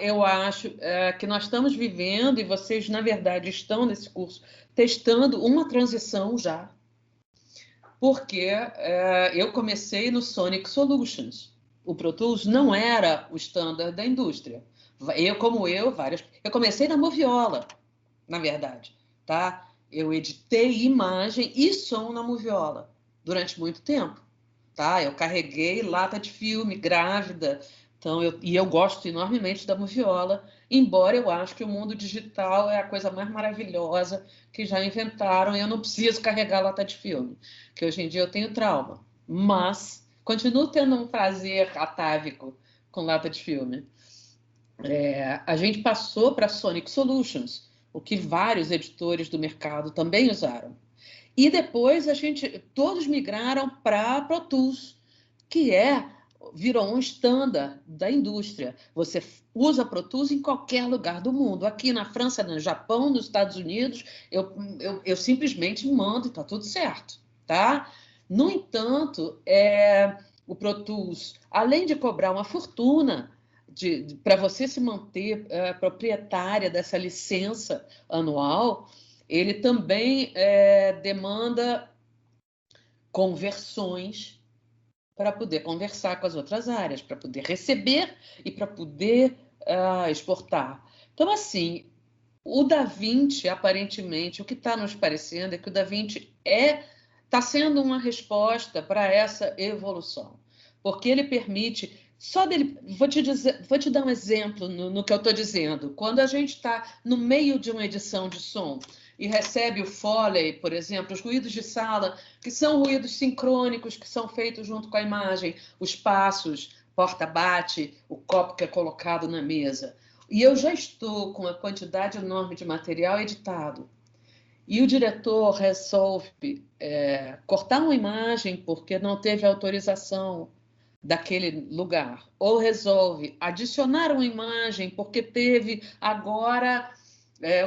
Eu acho que nós estamos vivendo, e vocês, na verdade, estão nesse curso, testando uma transição já. Porque eu comecei no Sonic Solutions. O Pro Tools não era o standard da indústria. Eu comecei na Moviola, na verdade. Tá? Eu editei imagem e som na Moviola durante muito tempo. Tá? Eu carreguei lata de filme, grávida. Então, eu gosto enormemente da Moviola, embora eu acho que o mundo digital é a coisa mais maravilhosa que já inventaram e eu não preciso carregar lata de filme, que hoje em dia eu tenho trauma. Mas continuo tendo um prazer atávico com lata de filme. A gente passou para Sonic Solutions, o que vários editores do mercado também usaram. E depois todos migraram para Pro Tools, que virou um standard da indústria. Você usa Pro Tools em qualquer lugar do mundo. Aqui na França, no Japão, nos Estados Unidos, eu simplesmente mando e está tudo certo. Tá? No entanto, o Pro Tools, além de cobrar uma fortuna para você se manter proprietária dessa licença anual, ele também demanda conversões para poder conversar com as outras áreas, para poder receber e para poder exportar. Então, assim, o DaVinci, aparentemente, o que está nos parecendo é que o DaVinci está sendo uma resposta para essa evolução, porque ele permite... Vou te dar um exemplo no que eu estou dizendo. Quando a gente está no meio de uma edição de som e recebe o Foley, por exemplo, os ruídos de sala, que são ruídos sincrônicos, que são feitos junto com a imagem, os passos, porta bate, o copo que é colocado na mesa. E eu já estou com uma quantidade enorme de material editado. E o diretor resolve cortar uma imagem porque não teve autorização daquele lugar, ou resolve adicionar uma imagem porque teve agora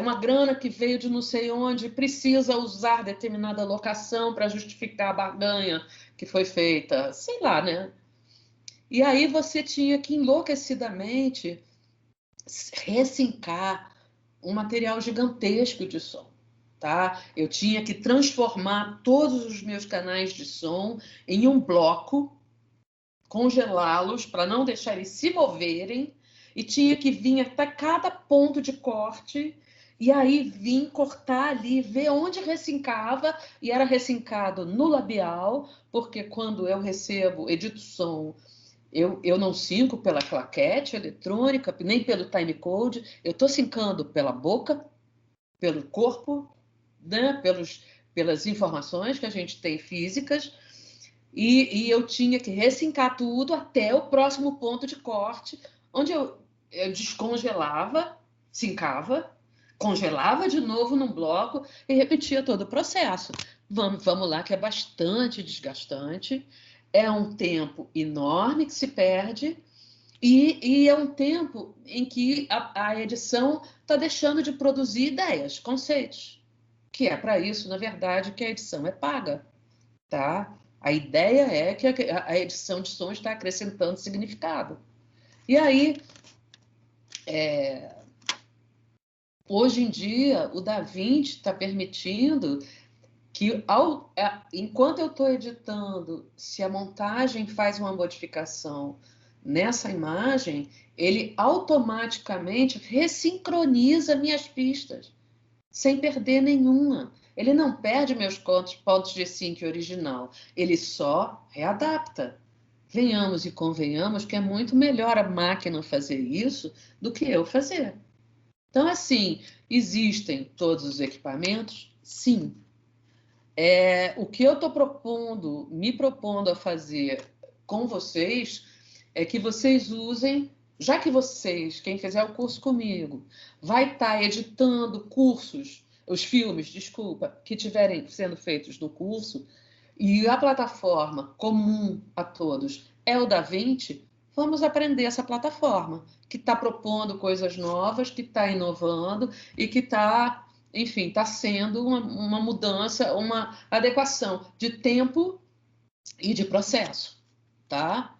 uma grana que veio de não sei onde, precisa usar determinada locação para justificar a barganha que foi feita, sei lá, né? E aí você tinha que enlouquecidamente ressincar um material gigantesco de som. Tá? Eu tinha que transformar todos os meus canais de som em um bloco, congelá-los para não deixar eles se moverem, e tinha que vir até cada ponto de corte E aí vim cortar ali, ver onde ressincava, e era ressincado no labial, porque quando eu recebo, edito som, eu não sinco pela claquete eletrônica, nem pelo timecode, eu estou sincando pela boca, pelo corpo, né? Pelas informações que a gente tem físicas, e eu tinha que ressincar tudo até o próximo ponto de corte, onde eu descongelava, sincava, congelava de novo num bloco e repetia todo o processo. Vamos lá, que é bastante desgastante, é um tempo enorme que se perde, e é um tempo em que a edição está deixando de produzir ideias, conceitos, que é para isso, na verdade, que a edição é paga, tá? A ideia é que a edição de som está acrescentando significado. E aí, hoje em dia, o DaVinci está permitindo que, enquanto eu estou editando, se a montagem faz uma modificação nessa imagem, ele automaticamente ressincroniza minhas pistas, sem perder nenhuma. Ele não perde meus pontos de sync original, ele só readapta. Venhamos e convenhamos que é muito melhor a máquina fazer isso do que eu fazer. Então, assim, existem todos os equipamentos? Sim. O que eu estou me propondo a fazer com vocês é que vocês usem, já que vocês, quem fizer o curso comigo, vai estar editando os filmes, desculpa, que estiverem sendo feitos no curso, e a plataforma comum a todos é o DaVinci, vamos aprender essa plataforma, que está propondo coisas novas, que está inovando e que está, enfim, está sendo uma mudança, uma adequação de tempo e de processo, tá?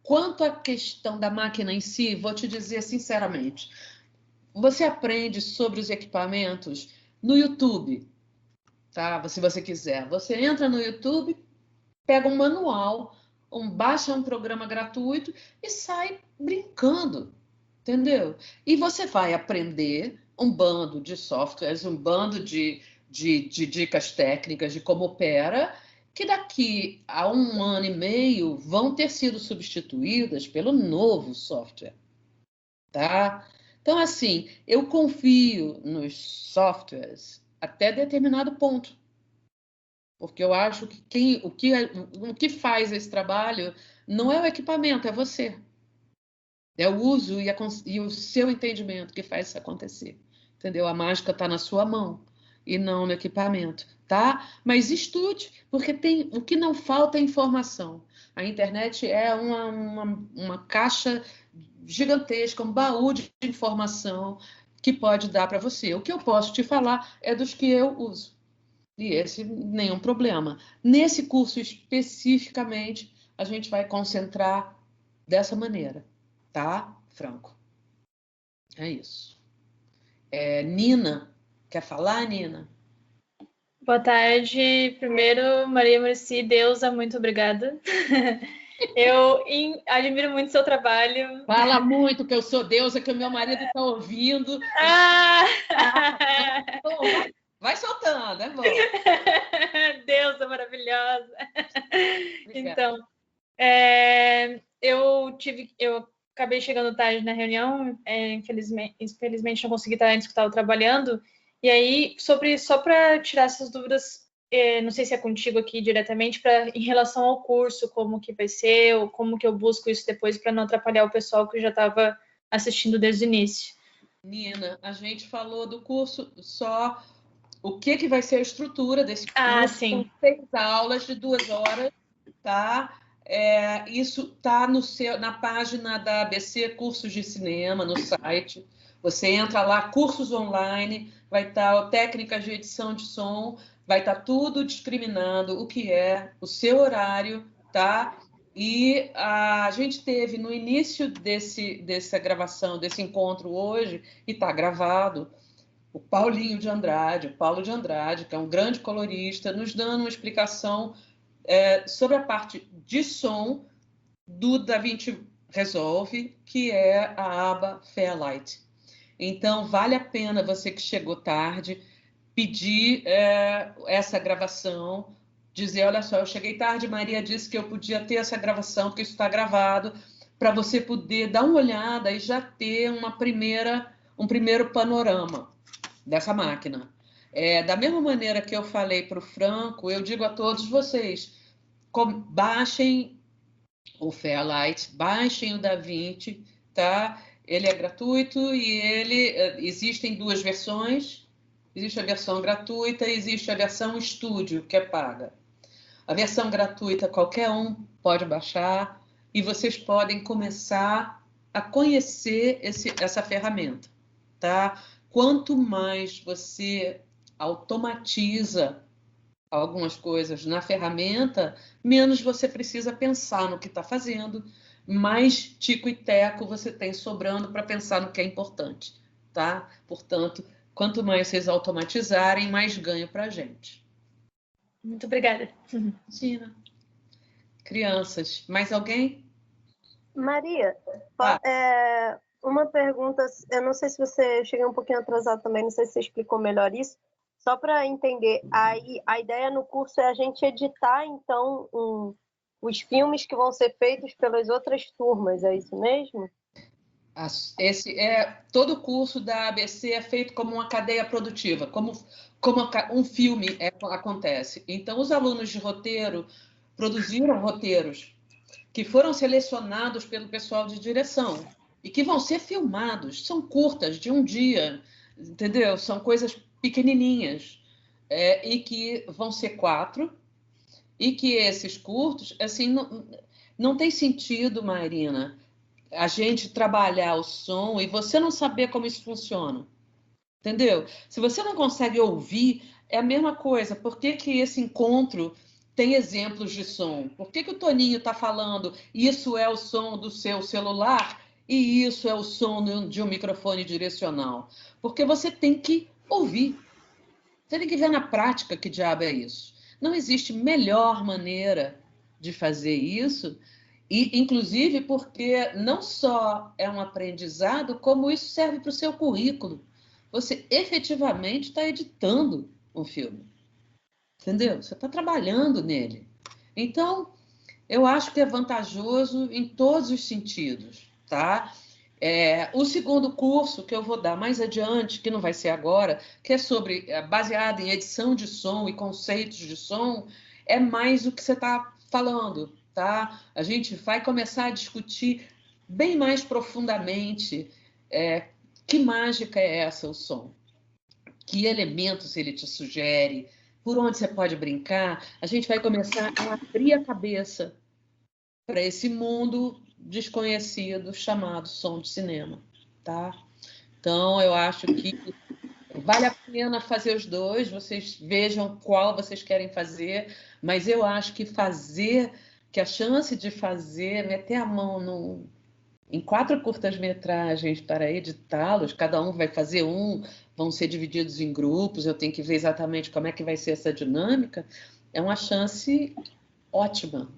Quanto à questão da máquina em si, vou te dizer sinceramente, você aprende sobre os equipamentos no YouTube, tá? Se você quiser. Você entra no YouTube, pega um manual, baixa um programa gratuito e sai brincando, entendeu? E você vai aprender um bando de softwares, um bando de dicas técnicas de como opera, que daqui a 1 ano e meio vão ter sido substituídas pelo novo software, tá? Então, assim, eu confio nos softwares até determinado ponto, porque eu acho que o que faz esse trabalho não é o equipamento, é você. É o uso e o seu entendimento que faz isso acontecer, entendeu? A mágica está na sua mão e não no equipamento, tá? Mas estude, porque o que não falta é informação. A internet é uma caixa gigantesca, um baú de informação que pode dar para você. O que eu posso te falar é dos que eu uso. E esse, nenhum problema. Nesse curso especificamente, a gente vai concentrar dessa maneira, tá, Franco? É isso. Nina, quer falar, Nina?
Boa tarde. Primeiro, Maria Muricy, Deusa, muito obrigada. Eu admiro muito seu trabalho.
Fala muito que eu sou deusa, que o meu marido está ouvindo. Vai soltando, é bom.
Deusa maravilhosa. Então, eu acabei chegando tarde na reunião, infelizmente não consegui estar escutando trabalhando. E aí, só para tirar essas dúvidas, não sei se é contigo aqui diretamente, em relação ao curso, como que vai ser, ou como que eu busco isso depois para não atrapalhar o pessoal que já estava assistindo desde o início.
Nina, a gente falou do curso só o que vai ser a estrutura desse curso.
Sim.
São 6 aulas de 2 horas, tá? Isso está na página da ABC Cursos de Cinema, no site. Você entra lá, cursos online, vai estar técnicas de edição de som, vai estar tudo discriminado, o que é o seu horário, tá? E a gente teve no início dessa gravação, desse encontro hoje, e está gravado, o Paulo de Andrade, que é um grande colorista, nos dando uma explicação sobre a parte de som do DaVinci Resolve, que é a aba Fairlight. Então, vale a pena você que chegou tarde pedir essa gravação, dizer, olha só, eu cheguei tarde, Maria disse que eu podia ter essa gravação, porque isso está gravado, para você poder dar uma olhada e já ter um primeiro panorama dessa máquina. Da mesma maneira que eu falei para o Franco, eu digo a todos vocês, baixem o Fairlight, baixem o DaVinci, tá? Ele é gratuito e existem duas versões. Existe a versão gratuita e existe a versão Studio, que é paga. A versão gratuita qualquer um pode baixar e vocês podem começar a conhecer essa ferramenta, tá? Quanto mais você automatiza algumas coisas na ferramenta, menos você precisa pensar no que está fazendo, mais tico e teco você tem sobrando para pensar no que é importante, tá? Portanto, quanto mais vocês automatizarem, mais ganho para a gente.
Muito obrigada.
Imagina. Crianças, mais alguém?
Maria, uma pergunta, eu não sei se eu cheguei um pouquinho atrasado também, não sei se você explicou melhor isso, só para entender, a ideia no curso é a gente editar, então, os filmes que vão ser feitos pelas outras turmas, é isso mesmo?
Todo o curso da ABC é feito como uma cadeia produtiva, como um filme acontece. Então, os alunos de roteiro produziram roteiros que foram selecionados pelo pessoal de direção e que vão ser filmados. São curtas, de um dia, entendeu? São coisas pequenininhas e que vão ser 4 e que esses curtos, assim, não tem sentido, Marina, a gente trabalhar o som e você não saber como isso funciona, entendeu? Se você não consegue ouvir, é a mesma coisa. Por que esse encontro tem exemplos de som? Por que o Toninho está falando isso é o som do seu celular e isso é o som de um microfone direcional? Porque você tem que ouvir. Você tem que ver na prática que diabo é isso. Não existe melhor maneira de fazer isso, e inclusive porque não só é um aprendizado, como isso serve para o seu currículo. Você efetivamente está editando um filme. Entendeu? Você está trabalhando nele. Então, eu acho que é vantajoso em todos os sentidos, tá? O segundo curso que eu vou dar mais adiante, que não vai ser agora, que é baseado em edição de som e conceitos de som, é mais o que você está falando, tá? A gente vai começar a discutir bem mais profundamente que mágica é essa, o som? Que elementos ele te sugere? Por onde você pode brincar? A gente vai começar a abrir a cabeça para esse mundo desconhecido chamado som de cinema, tá? Então, eu acho que vale a pena fazer os dois, vocês vejam qual vocês querem fazer, mas eu acho que a chance de meter a mão em 4 curtas-metragens para editá-los, cada um vai fazer vão ser divididos em grupos, eu tenho que ver exatamente como é que vai ser essa dinâmica, é uma chance ótima,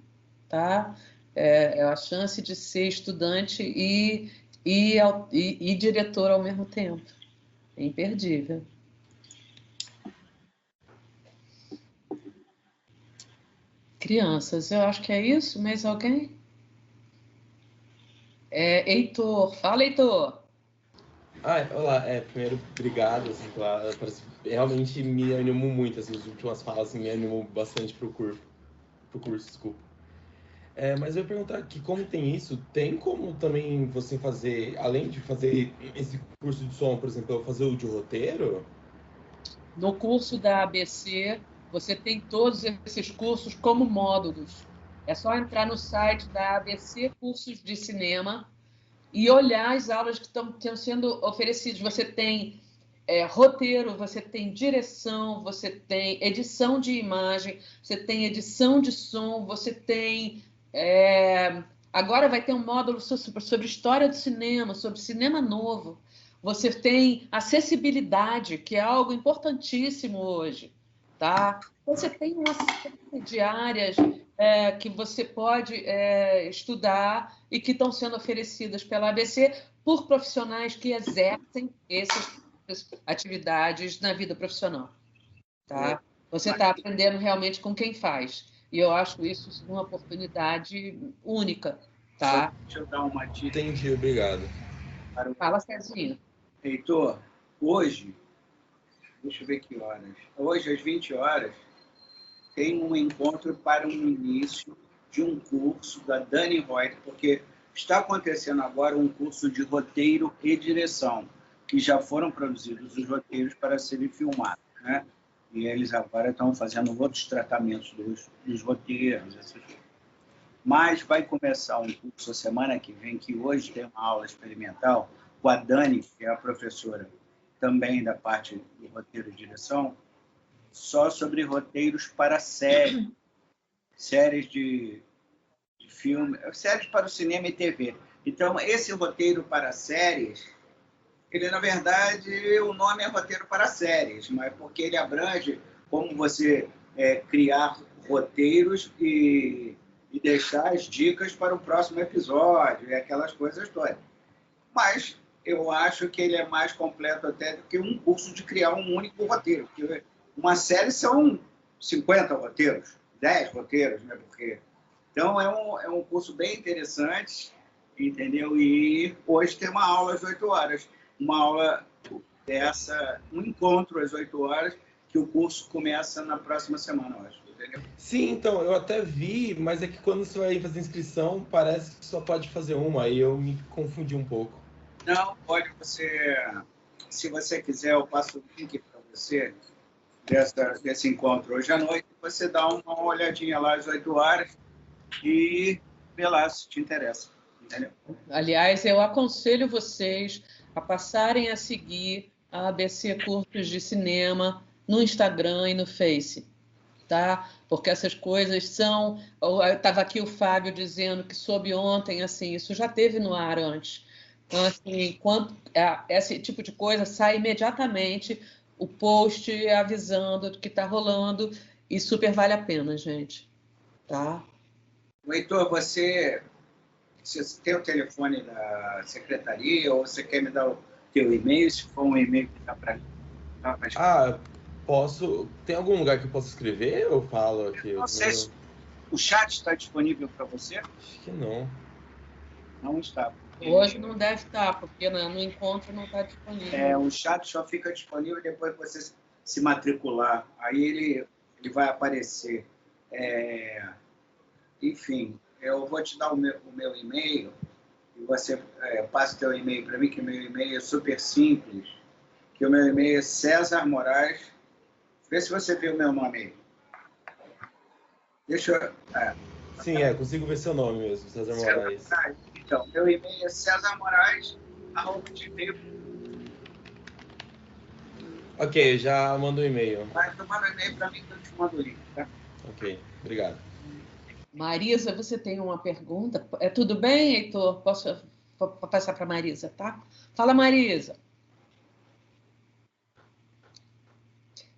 tá? É a chance de ser estudante e diretor ao mesmo tempo. É imperdível. Crianças, eu acho que é isso. Mais alguém? Heitor. Fala, Heitor.
Olá. Primeiro, obrigado. Assim, realmente me animou muito. Assim, as últimas falas assim, me animou bastante para o curso. Desculpa. Mas eu ia perguntar que como tem isso, tem como também você fazer, além de fazer esse curso de som, por exemplo, fazer o de roteiro?
No curso da ABC, você tem todos esses cursos como módulos. É só entrar no site da ABC Cursos de Cinema e olhar as aulas que estão sendo oferecidas. Você tem roteiro, você tem direção, você tem edição de imagem, você tem edição de som, você tem... agora vai ter um módulo sobre história do cinema, sobre cinema novo. Você tem acessibilidade, que é algo importantíssimo hoje, tá? Você tem uma série de áreas que você pode estudar e que estão sendo oferecidas pela ABC por profissionais que exercem essas atividades na vida profissional. Tá? Você está aprendendo realmente com quem faz. E eu acho isso uma oportunidade única. Tá?
Deixa eu dar uma dica.
Entendi, obrigado.
Fala, Cezinha.
Heitor, hoje, deixa eu ver que horas. Hoje, às 20 horas, tem um encontro para um início de um curso da Dani Reuter, porque está acontecendo agora um curso de roteiro e direção, que já foram produzidos os roteiros para serem filmados, né? E eles agora estão fazendo outros tratamentos dos roteiros, essas coisas. Mas vai começar um curso a semana que vem, que hoje tem uma aula experimental com a Dani, que é a professora também da parte do roteiro e direção, só sobre roteiros para séries, séries de filme, séries para o cinema e TV. Então, esse roteiro para séries, ele, na verdade, o nome é roteiro para séries, mas porque ele abrange como você criar roteiros e deixar as dicas para o próximo episódio, e aquelas coisas todas. Mas eu acho que ele é mais completo até do que um curso de criar um único roteiro, porque uma série são 50 roteiros, 10 roteiros, né? Porque... Então, é um curso bem interessante, entendeu? E hoje tem uma aula às 8 horas, uma aula dessa, um encontro às 8 horas, que o curso começa na próxima semana, eu acho, entendeu?
Sim, então, eu até vi, mas é que quando você vai fazer inscrição, parece que só pode fazer uma, aí eu me confundi um pouco.
Não, pode você... Se você quiser, eu passo o link para você desse encontro hoje à noite, você dá uma olhadinha lá às 8 horas e vê lá se te interessa, entendeu?
Aliás, eu aconselho vocês a passarem a seguir a ABC Cursos de Cinema no Instagram e no Face, tá? Porque essas coisas são... Estava aqui o Fábio dizendo que soube ontem, assim, isso já teve no ar antes. Então, assim, quando esse tipo de coisa sai imediatamente o post avisando do que está rolando e super vale a pena, gente, tá?
Heitor, você tem o telefone da secretaria ou você quer me dar o teu e-mail, se for um e-mail que dá para...
Posso... Tem algum lugar que eu posso escrever? Eu falo aqui.
Não sei se o chat está disponível para você.
Acho que não.
Não está.
Hoje não deve estar, porque no encontro não está disponível.
O chat só fica disponível depois que você se matricular. Aí ele vai aparecer. Enfim, eu vou te dar o meu e-mail e você passa o teu e-mail para mim, que o meu e-mail é super simples, que o meu e-mail é César Moraes. Vê se você viu o meu nome aí. Deixa eu...
Sim, consigo ver seu nome mesmo, César Moraes.
Então, meu e-mail é cesarmoraes@gmail.
Ok, já mando um e-mail.
Vai tomar um e-mail para mim que eu te mando o link, tá?
Ok, obrigado.
Marisa, você tem uma pergunta? Tudo bem, Heitor? Posso passar para a Marisa, tá? Fala, Marisa.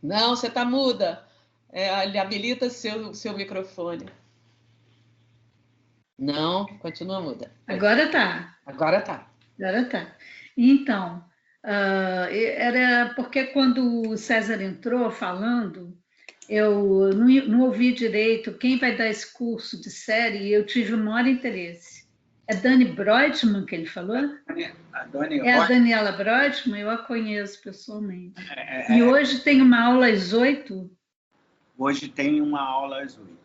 Não, você está muda. Ele habilita seu microfone. Não, continua muda.
Agora tá.
Agora tá.
Agora tá. Então, era porque quando o César entrou falando, eu não ouvi direito quem vai dar esse curso de série e eu tive o maior interesse. É Dani Brodmann que ele falou?
A
Daniela Brodmann, eu a conheço pessoalmente. E hoje tem uma aula às 8?
Hoje tem uma aula às 8.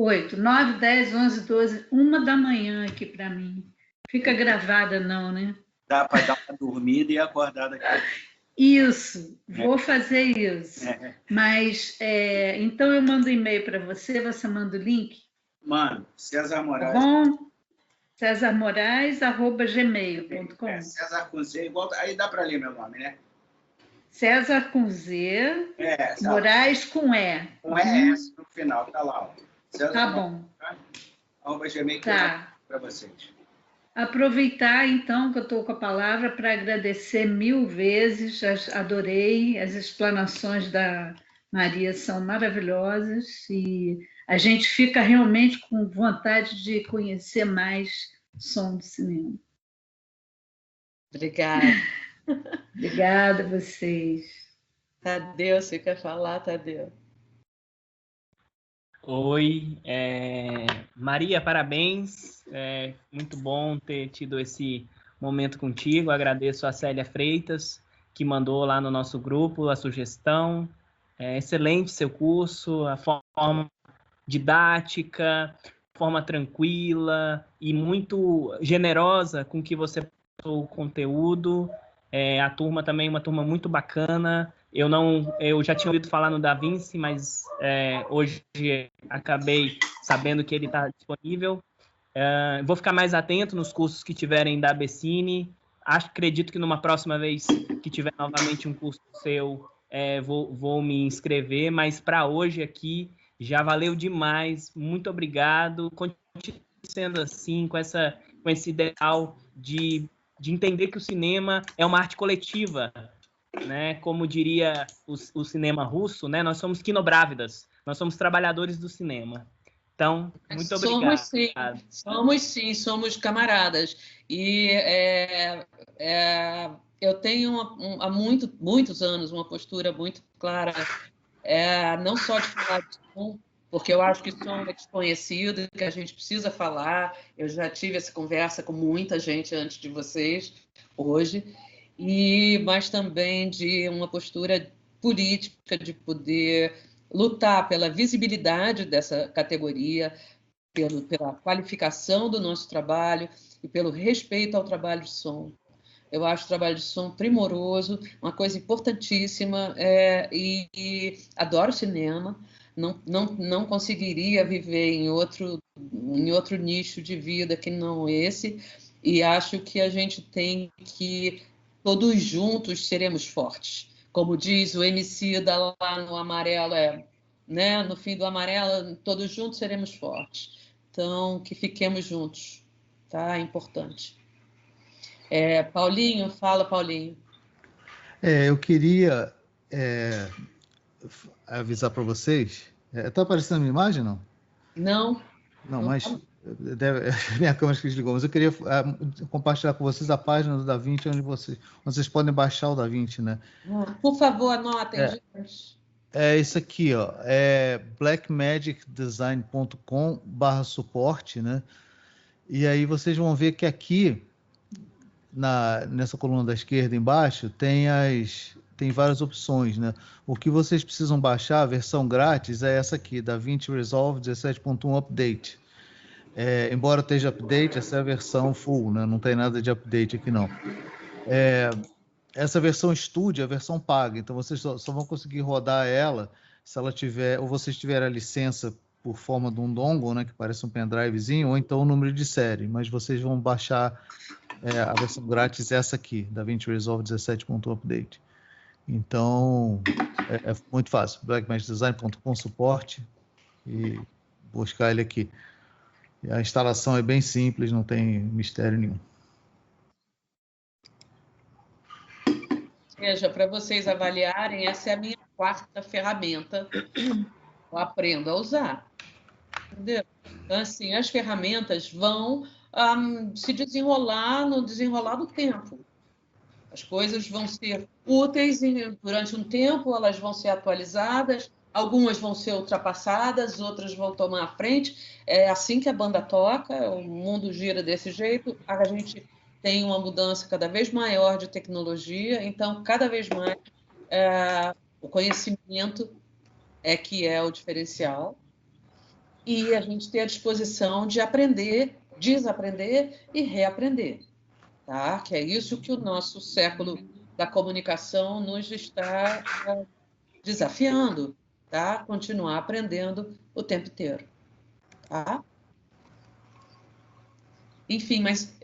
8, 9, 10, 11, 12, 1 da manhã aqui para mim. Fica gravada não, né?
Dá para dar uma dormida e acordar daqui.
Isso, vou fazer isso. Mas, então eu mando e-mail para você, você manda o link?
Mano, César Moraes.
Tá bom? cesarmorais@gmail.com.
César com Z, igual... Aí dá para ler meu nome, né?
César com Z, Moraes com E.
Com ES no final, tá lá. Ó. César
tá bom.
@gmail para vocês.
Aproveitar, então, que eu estou com a palavra para agradecer 1000 vezes, adorei, as explanações da Maria são maravilhosas e a gente fica realmente com vontade de conhecer mais som do cinema.
Obrigada.
Obrigada a vocês.
Tadeu, você quer falar, Tadeu?
Oi, Maria, parabéns. Muito bom ter tido esse momento contigo. Agradeço a Célia Freitas, que mandou lá no nosso grupo a sugestão. Excelente seu curso, a forma didática, forma tranquila e muito generosa com que você passou o conteúdo. A turma também, uma turma muito bacana. Eu já tinha ouvido falar no Da Vinci, mas hoje acabei sabendo que ele está disponível. Vou ficar mais atento nos cursos que tiverem da Becine. Acredito que numa próxima vez que tiver novamente um curso seu, vou me inscrever, mas para hoje aqui já valeu demais. Muito obrigado. Continue sendo assim, com esse ideal de entender que o cinema é uma arte coletiva, né? Como diria o cinema russo, né? Nós somos kinobrávidas, nós somos trabalhadores do cinema. Então, muito obrigado.
Somos sim, somos camaradas. E eu tenho há muitos anos uma postura muito clara, não só de falar de som, porque eu acho que som é desconhecido, que a gente precisa falar. Eu já tive essa conversa com muita gente antes de vocês, hoje, mas também de uma postura política, de poder lutar pela visibilidade dessa categoria, pela qualificação do nosso trabalho e pelo respeito ao trabalho de som. Eu acho o trabalho de som primoroso, uma coisa importantíssima, e adoro cinema. Não conseguiria viver em outro nicho de vida que não esse, e acho que a gente tem que, todos juntos, seremos fortes. Como diz o Emicida lá no Amarelo, né? No fim do Amarelo, todos juntos seremos fortes. Então, que fiquemos juntos, tá? É importante. Paulinho, fala, Paulinho.
Eu queria avisar para vocês. Está aparecendo a minha imagem, não?
Não.
Não, mas minha câmera que desligou. Mas eu queria compartilhar com vocês a página do Da Vinci, onde vocês podem baixar o Da Vinci, né?
Por favor, anotem, gente.
Isso aqui, ó. blackmagicdesign.com/suporte, né? E aí vocês vão ver que aqui, nessa coluna da esquerda embaixo, tem várias opções, né? O que vocês precisam baixar, a versão grátis, é essa aqui, DaVinci Resolve 17.1 Update. Embora esteja update, essa é a versão full, né? Não tem nada de update aqui, não. Essa versão Studio é a versão paga, então vocês só vão conseguir rodar ela se ela tiver, ou vocês tiverem a licença por forma de um dongle, né, que parece um pendrivezinho, ou então o número de série, mas vocês vão baixar a versão grátis, essa aqui, DaVinci Resolve 17.1 Update. Então, é muito fácil, blackmagicdesign.com suporte, e buscar ele aqui. E a instalação é bem simples, não tem mistério nenhum.
Veja, para vocês avaliarem, essa é a minha 4ª ferramenta que eu aprendo a usar. Entendeu? Então, assim, as ferramentas vão se desenrolar no desenrolar do tempo. As coisas vão ser úteis durante um tempo, elas vão ser atualizadas, algumas vão ser ultrapassadas, outras vão tomar a frente. É assim que a banda toca, o mundo gira desse jeito, a gente tem uma mudança cada vez maior de tecnologia, então, cada vez mais, o conhecimento que é o diferencial, e a gente tem a disposição de aprender, desaprender e reaprender, tá? Que é isso que o nosso século da comunicação nos está desafiando, tá? Continuar aprendendo o tempo inteiro, tá? Enfim, mas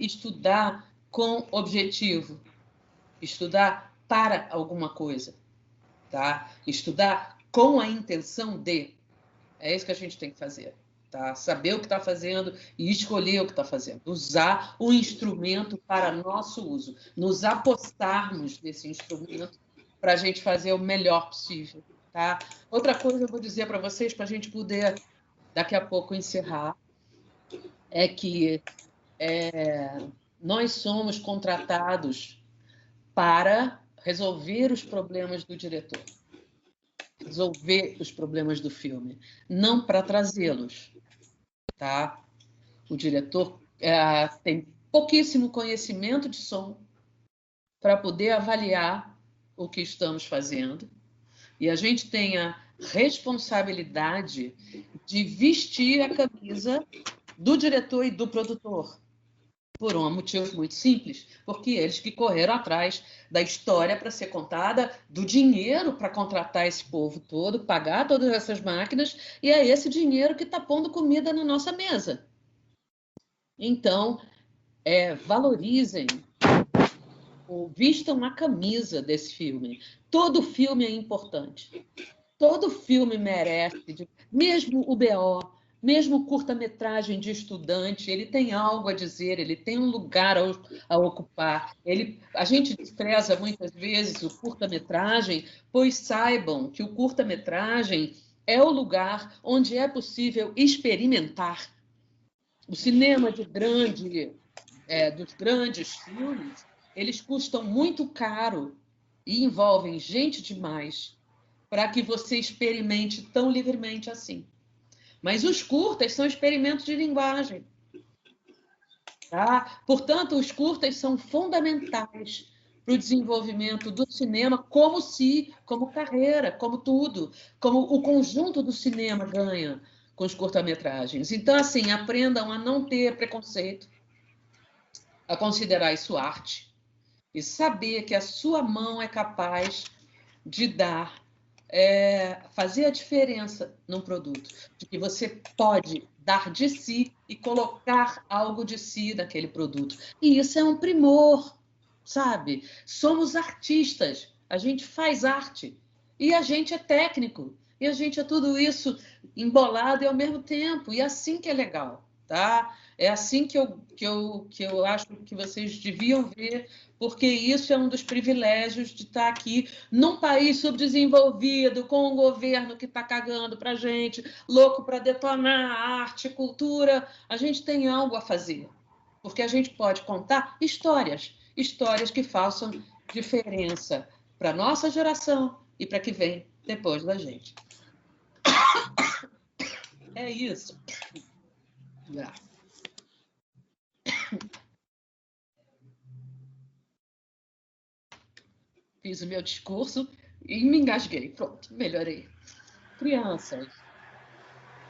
estudar com objetivo, estudar para alguma coisa, tá? Estudar com a intenção de. É isso que a gente tem que fazer, tá? Saber o que está fazendo e escolher o que está fazendo. Usar o instrumento para nosso uso. Nos apostarmos nesse instrumento para a gente fazer o melhor possível, tá? Outra coisa eu vou dizer para vocês, para a gente poder, daqui a pouco, encerrar, é que nós somos contratados para resolver os problemas do diretor, resolver os problemas do filme, não para trazê-los, tá? O diretor tem pouquíssimo conhecimento de som para poder avaliar o que estamos fazendo, e a gente tem a responsabilidade de vestir a camisa do diretor e do produtor, por um motivo muito simples, porque eles que correram atrás da história para ser contada, do dinheiro para contratar esse povo todo, pagar todas essas máquinas, e é esse dinheiro que está pondo comida na nossa mesa. Então, valorizem, ou vistam a camisa desse filme. Todo filme é importante. Todo filme merece, mesmo o BO, mesmo o curta-metragem de estudante, ele tem algo a dizer, ele tem um lugar a ocupar. A gente despreza muitas vezes o curta-metragem, pois saibam que o curta-metragem é o lugar onde é possível experimentar. O cinema dos grandes filmes, eles custam muito caro e envolvem gente demais para que você experimente tão livremente assim. Mas os curtas são experimentos de linguagem. Tá? Portanto, os curtas são fundamentais para o desenvolvimento do cinema como carreira, como tudo, como o conjunto do cinema ganha com os curta-metragens. Então, assim, aprendam a não ter preconceito, a considerar isso arte e saber que a sua mão é capaz de fazer a diferença num produto, de que você pode dar de si e colocar algo de si naquele produto. E isso é um primor, sabe? Somos artistas, a gente faz arte e a gente é técnico e a gente é tudo isso embolado e ao mesmo tempo, e assim que é legal, tá? É assim que eu acho que vocês deviam ver, porque isso é um dos privilégios de estar aqui num país subdesenvolvido, com um governo que está cagando para a gente, louco para detonar arte, cultura. A gente tem algo a fazer, porque a gente pode contar histórias que façam diferença para a nossa geração e para que vem depois da gente. É isso. Fiz o meu discurso e me engasguei. Pronto, melhorei. Crianças,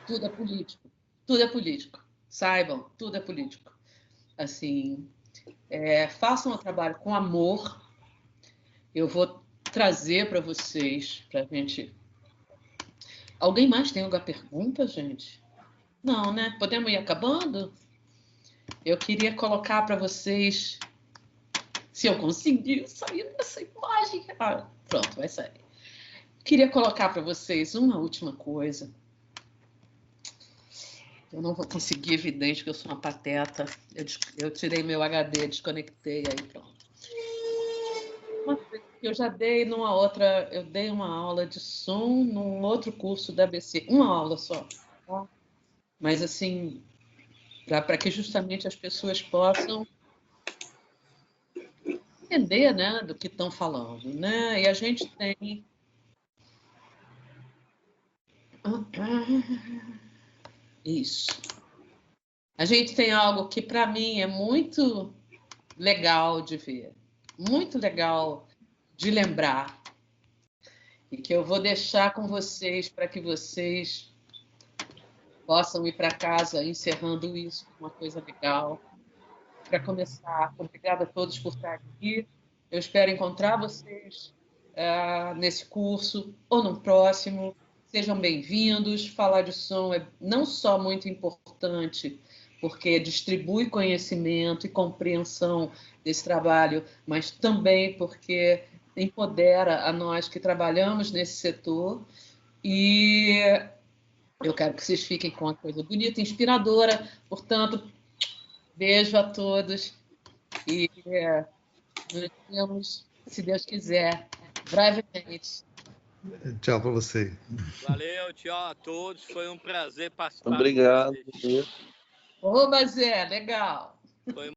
tudo é político. Tudo é político. Saibam, tudo é político. Assim, façam o trabalho com amor. Eu vou trazer para vocês, para a gente... Alguém mais tem alguma pergunta, gente? Não, né? Podemos ir acabando? Eu queria colocar para vocês... Se eu conseguir sair dessa imagem... Pronto, vai sair. Queria colocar para vocês uma última coisa. Eu não vou conseguir, evidente, que eu sou uma pateta. Eu tirei meu HD, desconectei, aí pronto. Uma coisa que eu já dei numa outra... Eu dei uma aula de som num outro curso da ABC. Uma aula só. Tá? Mas, assim, para que justamente as pessoas possam entender, né, do que estão falando, né? E a gente tem... Isso. A gente tem algo que, para mim, é muito legal de ver, muito legal de lembrar, e que eu vou deixar com vocês para que vocês possam ir para casa encerrando isso com uma coisa legal. Para começar, obrigada a todos por estar aqui. Eu espero encontrar vocês nesse curso ou no próximo. Sejam bem-vindos. Falar de som é não só muito importante, porque distribui conhecimento e compreensão desse trabalho, mas também porque empodera a nós que trabalhamos nesse setor. E eu quero que vocês fiquem com uma coisa bonita, inspiradora. Portanto, beijo a todos e nos vemos, se Deus quiser, brevemente.
Tchau para você.
Valeu, tchau a todos. Foi um prazer participar.
Obrigado.
Ô, Zé, legal.
Foi